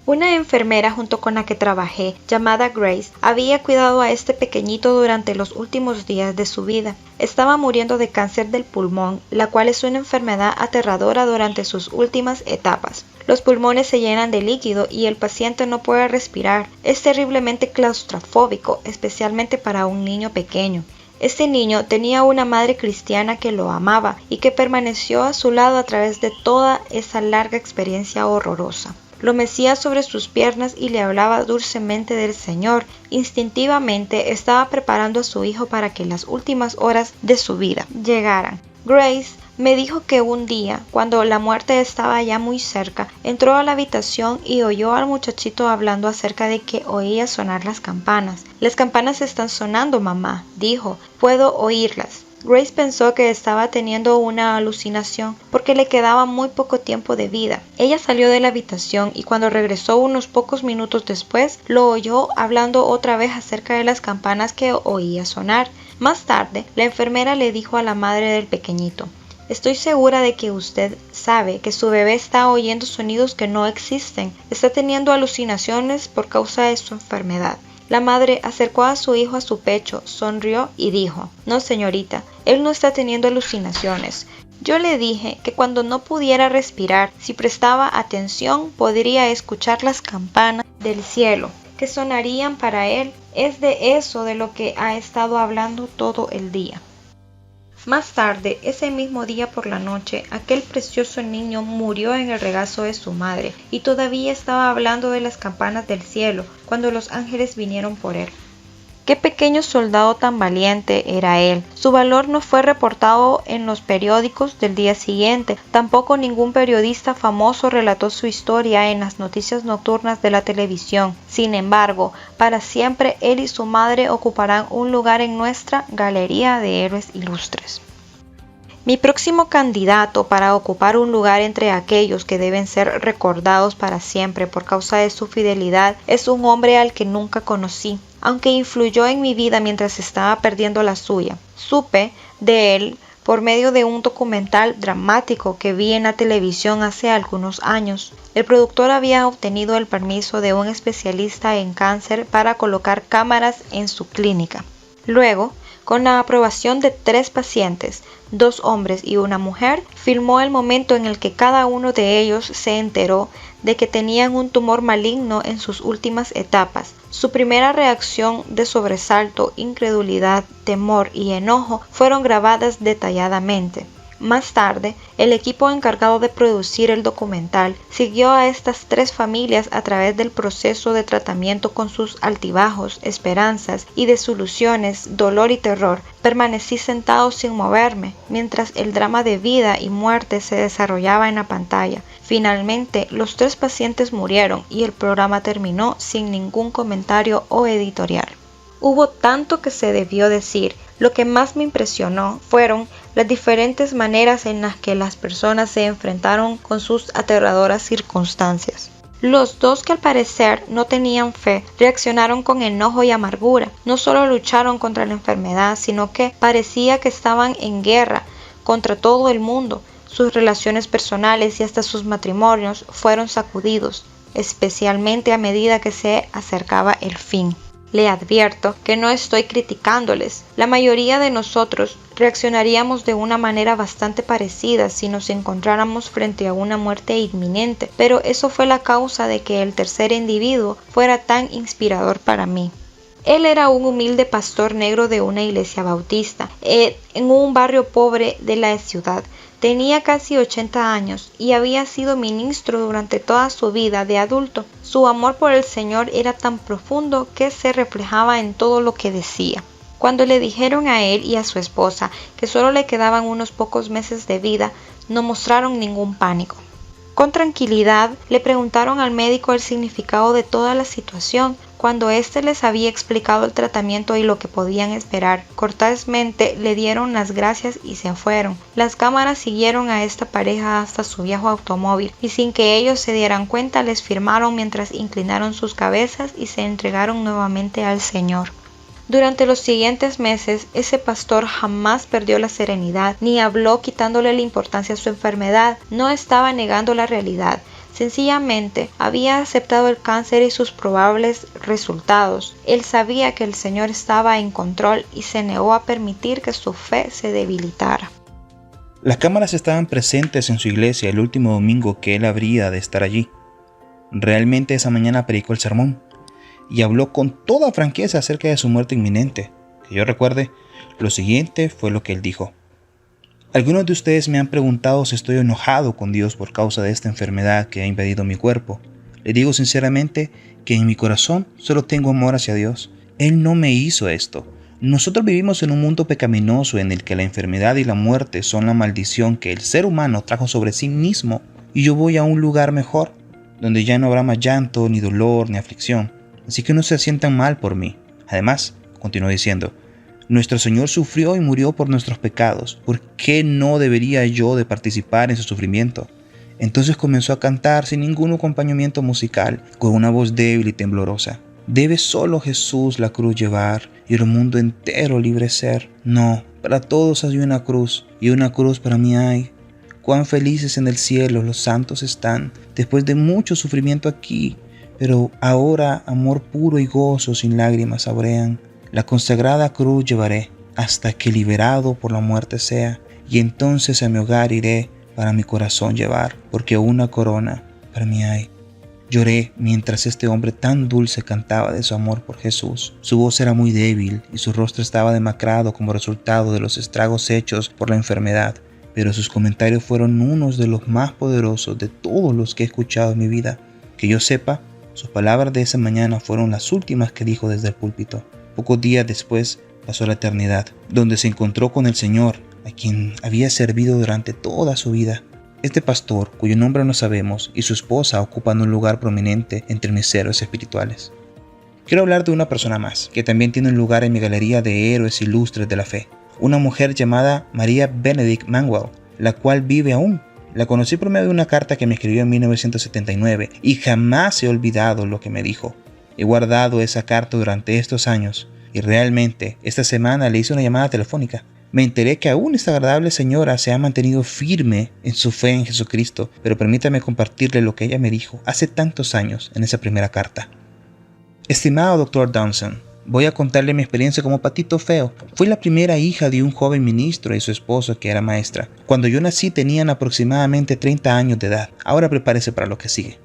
[SPEAKER 6] Una enfermera junto con la que trabajé, llamada Grace, había cuidado a este pequeñito durante los últimos días de su vida. Estaba muriendo de cáncer del pulmón, la cual es una enfermedad aterradora durante sus últimas etapas. Los pulmones se llenan de líquido y el paciente no puede respirar. Es terriblemente claustrofóbico, especialmente para un niño pequeño. Este niño tenía una madre cristiana que lo amaba y que permaneció a su lado a través de toda esa larga experiencia horrorosa. Lo mecía sobre sus piernas y le hablaba dulcemente del Señor. Instintivamente estaba preparando a su hijo para que las últimas horas de su vida llegaran. Grace me dijo que un día, cuando la muerte estaba ya muy cerca, entró a la habitación y oyó al muchachito hablando acerca de que oía sonar las campanas. «Las campanas están sonando, mamá», dijo. «Puedo oírlas». Grace pensó que estaba teniendo una alucinación porque le quedaba muy poco tiempo de vida. Ella salió de la habitación y cuando regresó unos pocos minutos después, lo oyó hablando otra vez acerca de las campanas que oía sonar. Más tarde, la enfermera le dijo a la madre del pequeñito: «Estoy segura de que usted sabe que su bebé está oyendo sonidos que no existen. Está teniendo alucinaciones por causa de su enfermedad». La madre acercó a su hijo a su pecho, sonrió y dijo: «No, señorita, él no está teniendo alucinaciones. Yo le dije que cuando no pudiera respirar, si prestaba atención, podría escuchar las campanas del cielo, que sonarían para él. Es de eso de lo que ha estado hablando todo el día». Más tarde, ese mismo día por la noche, aquel precioso niño murió en el regazo de su madre y todavía estaba hablando de las campanas del cielo cuando los ángeles vinieron por él. Qué pequeño soldado tan valiente era él. Su valor no fue reportado en los periódicos del día siguiente. Tampoco ningún periodista famoso relató su historia en las noticias nocturnas de la televisión. Sin embargo, para siempre él y su madre ocuparán un lugar en nuestra galería de héroes ilustres. Mi próximo candidato para ocupar un lugar entre aquellos que deben ser recordados para siempre por causa de su fidelidad es un hombre al que nunca conocí, aunque influyó en mi vida mientras estaba perdiendo la suya. Supe de él por medio de un documental dramático que vi en la televisión hace algunos años. El productor había obtenido el permiso de un especialista en cáncer para colocar cámaras en su clínica. Luego, con la aprobación de 3 pacientes, 2 hombres y una mujer, filmó el momento en el que cada uno de ellos se enteró de que tenían un tumor maligno en sus últimas etapas. Su primera reacción de sobresalto, incredulidad, temor y enojo fueron grabadas detalladamente. Más tarde, el equipo encargado de producir el documental siguió a estas 3 familias a través del proceso de tratamiento con sus altibajos, esperanzas y desilusiones, dolor y terror. Permanecí sentado sin moverme, mientras el drama de vida y muerte se desarrollaba en la pantalla. Finalmente, los 3 pacientes murieron y el programa terminó sin ningún comentario o editorial. Hubo tanto que se debió decir. Lo que más me impresionó fueron las diferentes maneras en las que las personas se enfrentaron con sus aterradoras circunstancias. Los 2 que al parecer no tenían fe reaccionaron con enojo y amargura. No solo lucharon contra la enfermedad, sino que parecía que estaban en guerra contra todo el mundo. Sus relaciones personales y hasta sus matrimonios fueron sacudidos, especialmente a medida que se acercaba el fin. Le advierto que no estoy criticándoles. La mayoría de nosotros reaccionaríamos de una manera bastante parecida si nos encontráramos frente a una muerte inminente, pero eso fue la causa de que el tercer individuo fuera tan inspirador para mí. Él era un humilde pastor negro de una iglesia bautista, en un barrio pobre de la ciudad. Tenía casi 80 años y había sido ministro durante toda su vida de adulto. Su amor por el Señor era tan profundo que se reflejaba en todo lo que decía. Cuando le dijeron a él y a su esposa que solo le quedaban unos pocos meses de vida, no mostraron ningún pánico. Con tranquilidad le preguntaron al médico el significado de toda la situación. Cuando éste les había explicado el tratamiento y lo que podían esperar, cortésmente le dieron las gracias y se fueron. Las cámaras siguieron a esta pareja hasta su viejo automóvil y sin que ellos se dieran cuenta les firmaron mientras inclinaron sus cabezas y se entregaron nuevamente al Señor. Durante los siguientes meses, ese pastor jamás perdió la serenidad, ni habló quitándole la importancia a su enfermedad. No estaba negando la realidad. Sencillamente, había aceptado el cáncer y sus probables resultados. Él sabía que el Señor estaba en control y se negó a permitir que su fe se debilitara.
[SPEAKER 7] Las cámaras estaban presentes en su iglesia el último domingo que él habría de estar allí. Realmente esa mañana predicó el sermón y habló con toda franqueza acerca de su muerte inminente. Que yo recuerde, lo siguiente fue lo que él dijo. Algunos de ustedes me han preguntado si estoy enojado con Dios por causa de esta enfermedad que ha invadido mi cuerpo. Les digo sinceramente que en mi corazón solo tengo amor hacia Dios. Él no me hizo esto. Nosotros vivimos en un mundo pecaminoso en el que la enfermedad y la muerte son la maldición que el ser humano trajo sobre sí mismo. Y yo voy a un lugar mejor, donde ya no habrá más llanto, ni dolor, ni aflicción. Así que no se sientan mal por mí. Además, continuó diciendo, Nuestro Señor sufrió y murió por nuestros pecados. ¿Por qué no debería yo de participar en su sufrimiento? Entonces comenzó a cantar sin ningún acompañamiento musical, con una voz débil y temblorosa. ¿Debe solo Jesús la cruz llevar y el mundo entero libre ser? No, para todos hay una cruz, y una cruz para mí hay. Cuán felices en el cielo los santos están, después de mucho sufrimiento aquí, pero ahora amor puro y gozo sin lágrimas saborean. La consagrada cruz llevaré, hasta que liberado por la muerte sea, y entonces a mi hogar iré para mi corazón llevar, porque una corona para mí hay. Lloré mientras este hombre tan dulce cantaba de su amor por Jesús. Su voz era muy débil y su rostro estaba demacrado como resultado de los estragos hechos por la enfermedad, pero sus comentarios fueron unos de los más poderosos de todos los que he escuchado en mi vida. Que yo sepa, sus palabras de esa mañana fueron las últimas que dijo desde el púlpito. Pocos días después pasó a la eternidad, donde se encontró con el Señor, a quien había servido durante toda su vida. Este pastor, cuyo nombre no sabemos, y su esposa ocupan un lugar prominente entre mis héroes espirituales. Quiero hablar de una persona más, que también tiene un lugar en mi galería de héroes ilustres de la fe. Una mujer llamada María Benedict Manuel, la cual vive aún. La conocí por medio de una carta que me escribió en 1979 y jamás he olvidado lo que me dijo. He guardado esa carta durante estos años y realmente esta semana le hice una llamada telefónica. Me enteré que aún esta agradable señora se ha mantenido firme en su fe en Jesucristo, pero permítame compartirle lo que ella me dijo hace tantos años en esa primera carta. Estimado Dr. Downson, voy a contarle mi experiencia como patito feo. Fui la primera hija de un joven ministro y su esposo que era maestra. Cuando yo nací tenían aproximadamente 30 años de edad. Ahora prepárese para lo que sigue.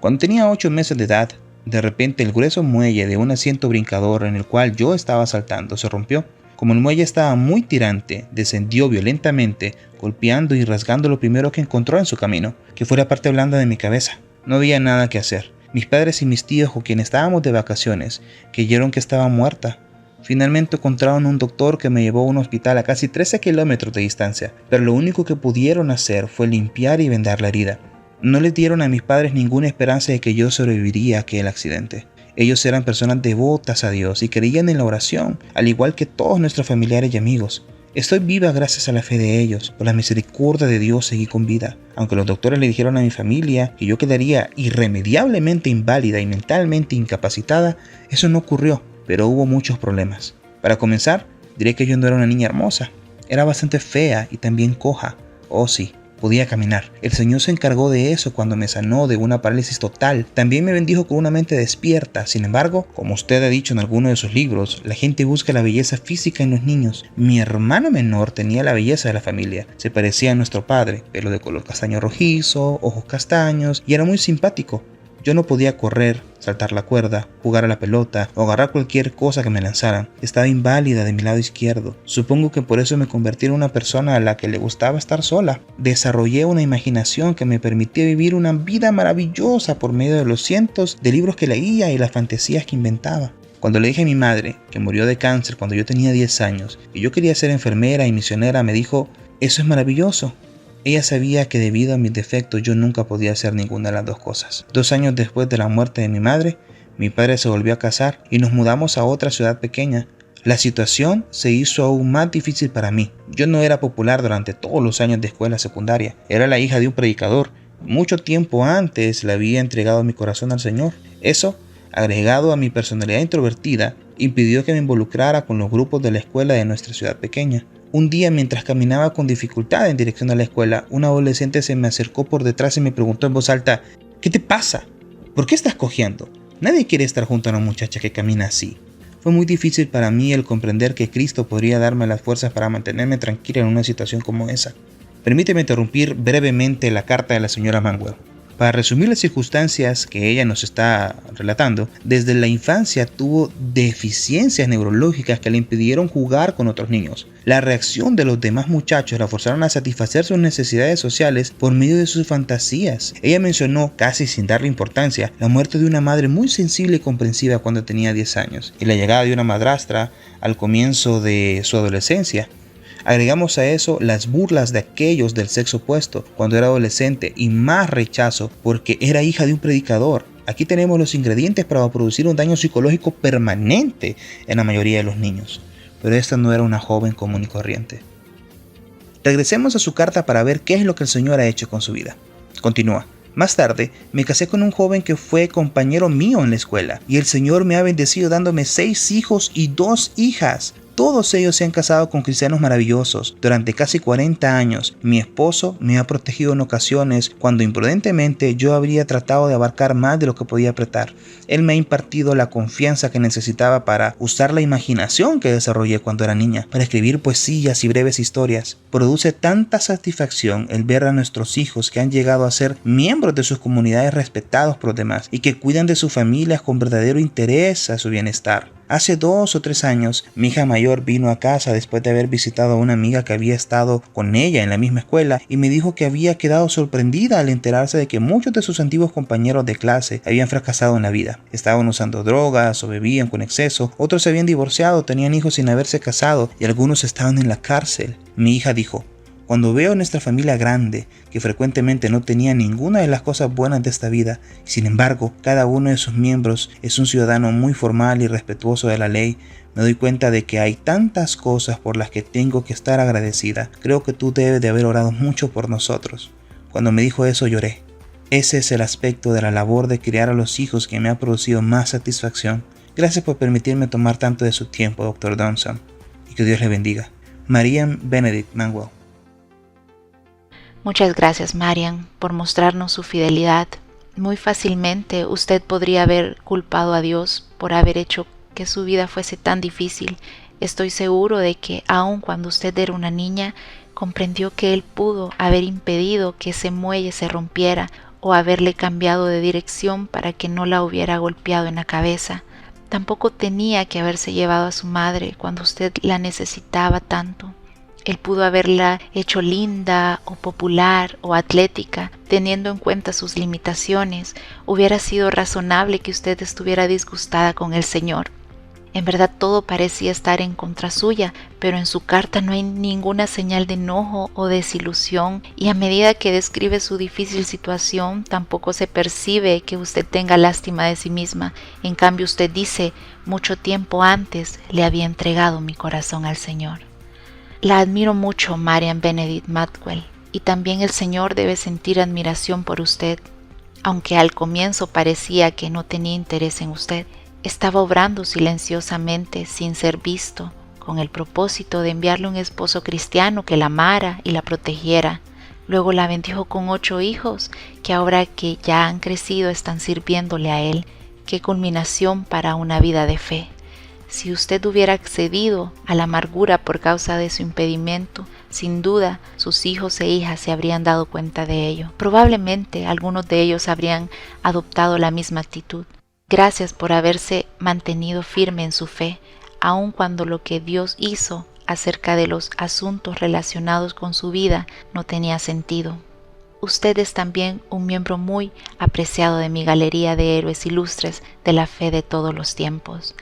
[SPEAKER 7] Cuando tenía 8 meses de edad, de repente el grueso muelle de un asiento brincador en el cual yo estaba saltando se rompió. Como el muelle estaba muy tirante, descendió violentamente, golpeando y rasgando lo primero que encontró en su camino, que fue la parte blanda de mi cabeza. No había nada que hacer. Mis padres y mis tíos, con quienes estábamos de vacaciones, creyeron que estaba muerta. Finalmente encontraron un doctor que me llevó a un hospital a casi 13 kilómetros de distancia, pero lo único que pudieron hacer fue limpiar y vendar la herida. No les dieron a mis padres ninguna esperanza de que yo sobreviviría a aquel accidente. Ellos eran personas devotas a Dios y creían en la oración, al igual que todos nuestros familiares y amigos. Estoy viva gracias a la fe de ellos. Por la misericordia de Dios seguí con vida. Aunque los doctores le dijeron a mi familia que yo quedaría irremediablemente inválida y mentalmente incapacitada, eso no ocurrió, pero hubo muchos problemas. Para comenzar, diré que yo no era una niña hermosa. Era bastante fea y también coja. Oh sí. Podía caminar. El Señor se encargó de eso cuando me sanó de una parálisis total. También me bendijo con una mente despierta. Sin embargo, como usted ha dicho en alguno de sus libros, la gente busca la belleza física en los niños. Mi hermano menor tenía la belleza de la familia. Se parecía a nuestro padre, pelo de color castaño rojizo, ojos castaños y era muy simpático. Yo no podía correr, saltar la cuerda, jugar a la pelota o agarrar cualquier cosa que me lanzaran. Estaba inválida de mi lado izquierdo. Supongo que por eso me convertí en una persona a la que le gustaba estar sola. Desarrollé una imaginación que me permitía vivir una vida maravillosa por medio de los cientos de libros que leía y las fantasías que inventaba. Cuando le dije a mi madre, que murió de cáncer cuando yo tenía 10 años, que yo quería ser enfermera y misionera, me dijo, eso es maravilloso. Ella sabía que debido a mis defectos yo nunca podía hacer ninguna de las dos cosas. 2 años después de la muerte de mi madre, mi padre se volvió a casar y nos mudamos a otra ciudad pequeña. La situación se hizo aún más difícil para mí. Yo no era popular durante todos los años de escuela secundaria. Era la hija de un predicador. Mucho tiempo antes le había entregado mi corazón al Señor. Eso, agregado a mi personalidad introvertida, impidió que me involucrara con los grupos de la escuela de nuestra ciudad pequeña. Un día, mientras caminaba con dificultad en dirección a la escuela, un adolescente se me acercó por detrás y me preguntó en voz alta, ¿qué te pasa? ¿Por qué estás cojeando? Nadie quiere estar junto a una muchacha que camina así. Fue muy difícil para mí el comprender que Cristo podría darme las fuerzas para mantenerme tranquila en una situación como esa. Permíteme interrumpir brevemente la carta de la señora Manuel. Para resumir las circunstancias que ella nos está relatando, desde la infancia tuvo deficiencias neurológicas que le impidieron jugar con otros niños. La reacción de los demás muchachos la forzaron a satisfacer sus necesidades sociales por medio de sus fantasías. Ella mencionó, casi sin darle importancia, la muerte de una madre muy sensible y comprensiva cuando tenía 10 años y la llegada de una madrastra al comienzo de su adolescencia. Agregamos a eso las burlas de aquellos del sexo opuesto cuando era adolescente y más rechazo porque era hija de un predicador. Aquí tenemos los ingredientes para producir un daño psicológico permanente en la mayoría de los niños. pero esta no era una joven común y corriente. Regresemos a su carta para ver qué es lo que el Señor ha hecho con su vida. Continúa. Más tarde, me casé con un joven que fue compañero mío en la escuela, y el Señor me ha bendecido dándome 6 hijos y 2 hijas. Todos ellos se han casado con cristianos maravillosos. Durante casi 40 años, mi esposo me ha protegido en ocasiones cuando imprudentemente yo habría tratado de abarcar más de lo que podía apretar. Él me ha impartido la confianza que necesitaba para usar la imaginación que desarrollé cuando era niña, para escribir poesías y breves historias. Produce tanta satisfacción el ver a nuestros hijos que han llegado a ser miembros de sus comunidades respetados por los demás y que cuidan de sus familias con verdadero interés a su bienestar. Hace 2 o 3 años, mi hija mayor vino a casa después de haber visitado a una amiga que había estado con ella en la misma escuela y me dijo que había quedado sorprendida al enterarse de que muchos de sus antiguos compañeros de clase habían fracasado en la vida. Estaban usando drogas o bebían con exceso, otros se habían divorciado, tenían hijos sin haberse casado y algunos estaban en la cárcel. Mi hija dijo: cuando veo a nuestra familia grande, que frecuentemente no tenía ninguna de las cosas buenas de esta vida, sin embargo, cada uno de sus miembros es un ciudadano muy formal y respetuoso de la ley, me doy cuenta de que hay tantas cosas por las que tengo que estar agradecida. Creo que tú debes de haber orado mucho por nosotros. Cuando me dijo eso, lloré. Ese es el aspecto de la labor de criar a los hijos que me ha producido más satisfacción. Gracias por permitirme tomar tanto de su tiempo, Dr. Donson, y que Dios le bendiga. Marian Benedict Manuel.
[SPEAKER 8] Muchas gracias, Marian, por mostrarnos su fidelidad. Muy fácilmente usted podría haber culpado a Dios por haber hecho que su vida fuese tan difícil. Estoy seguro de que aun cuando usted era una niña, comprendió que Él pudo haber impedido que ese muelle se rompiera o haberle cambiado de dirección para que no la hubiera golpeado en la cabeza. Tampoco tenía que haberse llevado a su madre cuando usted la necesitaba tanto. Él pudo haberla hecho linda o popular o atlética, teniendo en cuenta sus limitaciones. Hubiera sido razonable que usted estuviera disgustada con el Señor. En verdad todo parecía estar en contra suya, pero en su carta no hay ninguna señal de enojo o desilusión, y a medida que describe su difícil situación, tampoco se percibe que usted tenga lástima de sí misma. En cambio usted dice: mucho tiempo antes le había entregado mi corazón al Señor. La admiro mucho, Marian Benedict Manuel, y también el Señor debe sentir admiración por usted. Aunque al comienzo parecía que no tenía interés en usted, estaba obrando silenciosamente sin ser visto, con el propósito de enviarle un esposo cristiano que la amara y la protegiera. Luego la bendijo con 8 hijos, que ahora que ya han crecido están sirviéndole a Él. ¡Qué culminación para una vida de fe! Si usted hubiera accedido a la amargura por causa de su impedimento, sin duda sus hijos e hijas se habrían dado cuenta de ello. Probablemente algunos de ellos habrían adoptado la misma actitud. Gracias por haberse mantenido firme en su fe, aun cuando lo que Dios hizo acerca de los asuntos relacionados con su vida no tenía sentido. Usted es también un miembro muy apreciado de mi galería de héroes ilustres de la fe de todos los tiempos.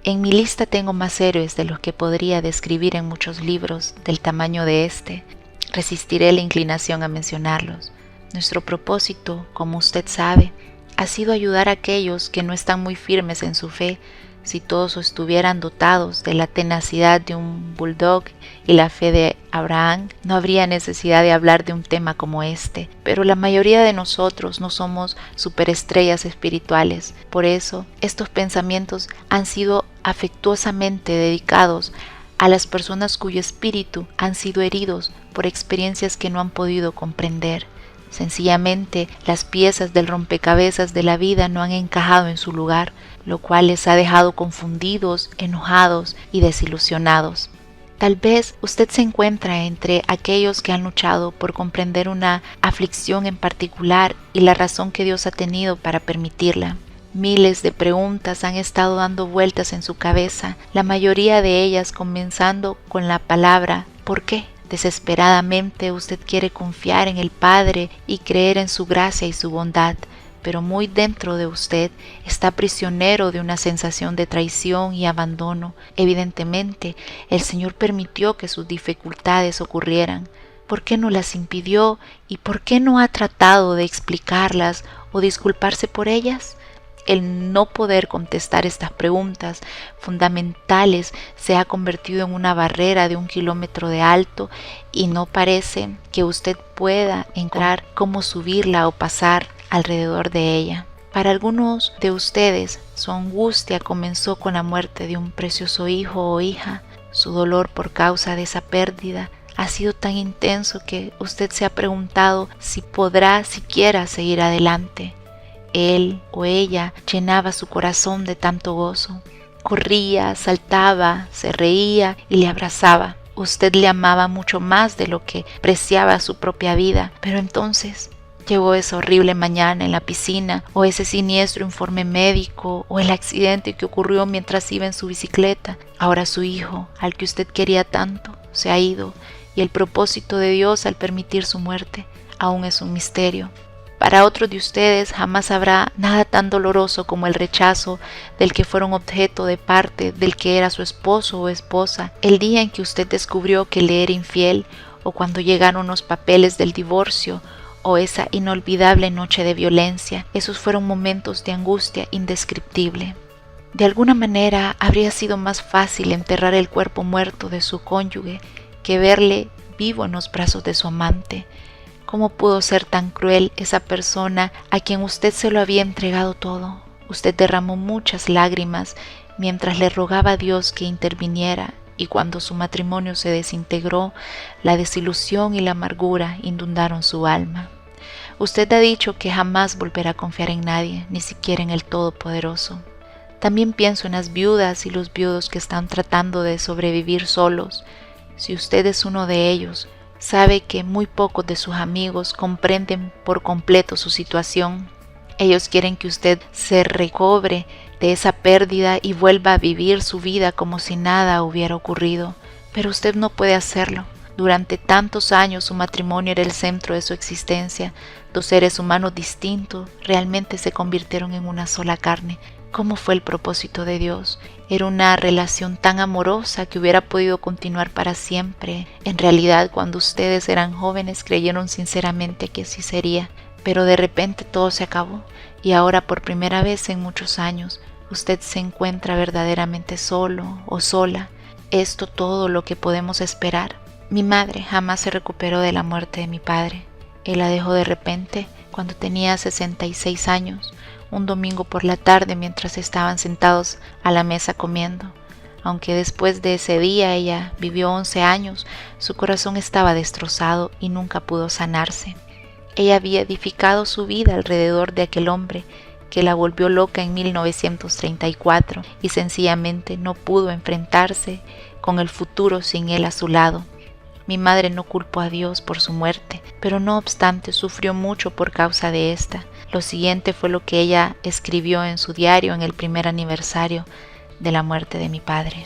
[SPEAKER 8] En mi lista tengo más héroes de los que podría describir en muchos libros del tamaño de este. Resistiré la inclinación a mencionarlos. Nuestro propósito, como usted sabe, ha sido ayudar a aquellos que no están muy firmes en su fe. Si todos estuvieran dotados de la tenacidad de un bulldog y la fe de Abraham, no habría necesidad de hablar de un tema como este. Pero la mayoría de nosotros no somos superestrellas espirituales. Por eso, estos pensamientos han sido afectuosamente dedicados a las personas cuyo espíritu han sido heridos por experiencias que no han podido comprender. Sencillamente, las piezas del rompecabezas de la vida no han encajado en su lugar, lo cual les ha dejado confundidos, enojados y desilusionados. Tal vez usted se encuentra entre aquellos que han luchado por comprender una aflicción en particular y la razón que Dios ha tenido para permitirla. Miles de preguntas han estado dando vueltas en su cabeza, la mayoría de ellas comenzando con la palabra ¿por qué? Desesperadamente usted quiere confiar en el Padre y creer en su gracia y su bondad, pero muy dentro de usted está prisionero de una sensación de traición y abandono. Evidentemente, el Señor permitió que sus dificultades ocurrieran. ¿Por qué no las impidió y por qué no ha tratado de explicarlas o disculparse por ellas? El no poder contestar estas preguntas fundamentales se ha convertido en una barrera de 1 kilómetro de alto y no parece que usted pueda encontrar cómo subirla o pasar alrededor de ella. Para algunos de ustedes, su angustia comenzó con la muerte de un precioso hijo o hija. Su dolor por causa de esa pérdida ha sido tan intenso que usted se ha preguntado si podrá siquiera seguir adelante. Él o ella llenaba su corazón de tanto gozo. Corría, saltaba, se reía y le abrazaba. Usted le amaba mucho más de lo que preciaba su propia vida, pero entonces llegó esa horrible mañana en la piscina, o ese siniestro informe médico, o el accidente que ocurrió mientras iba en su bicicleta. Ahora su hijo, al que usted quería tanto, se ha ido, y el propósito de Dios al permitir su muerte aún es un misterio. Para otros de ustedes jamás habrá nada tan doloroso como el rechazo del que fueron objeto de parte del que era su esposo o esposa, el día en que usted descubrió que le era infiel, o cuando llegaron los papeles del divorcio, o esa inolvidable noche de violencia. Esos fueron momentos de angustia indescriptible. De alguna manera habría sido más fácil enterrar el cuerpo muerto de su cónyuge que verle vivo en los brazos de su amante. ¿Cómo pudo ser tan cruel esa persona a quien usted se lo había entregado todo? Usted derramó muchas lágrimas mientras le rogaba a Dios que interviniera, y cuando su matrimonio se desintegró, la desilusión y la amargura inundaron su alma. Usted ha dicho que jamás volverá a confiar en nadie, ni siquiera en el Todopoderoso. También pienso en las viudas y los viudos que están tratando de sobrevivir solos. Si usted es uno de ellos, sabe que muy pocos de sus amigos comprenden por completo su situación. Ellos quieren que usted se recobre de esa pérdida y vuelva a vivir su vida como si nada hubiera ocurrido, pero usted no puede hacerlo. Durante tantos años su matrimonio era el centro de su existencia. 2 seres humanos distintos realmente se convirtieron en una sola carne. ¿Cómo fue el propósito de Dios? Era una relación tan amorosa que hubiera podido continuar para siempre. En realidad, cuando ustedes eran jóvenes creyeron sinceramente que así sería, pero de repente todo se acabó y ahora por primera vez en muchos años usted se encuentra verdaderamente solo o sola. ¿Esto todo lo que podemos esperar? Mi madre jamás se recuperó de la muerte de mi padre. Él la dejó de repente cuando tenía 66 años. Un domingo por la tarde mientras estaban sentados a la mesa comiendo. Aunque después de ese día ella vivió 11 años, su corazón estaba destrozado y nunca pudo sanarse. Ella había edificado su vida alrededor de aquel hombre que la volvió loca en 1934 y sencillamente no pudo enfrentarse con el futuro sin él a su lado. Mi madre no culpó a Dios por su muerte, pero no obstante sufrió mucho por causa de esta. Lo siguiente fue lo que ella escribió en su diario en el primer aniversario de la muerte de mi padre.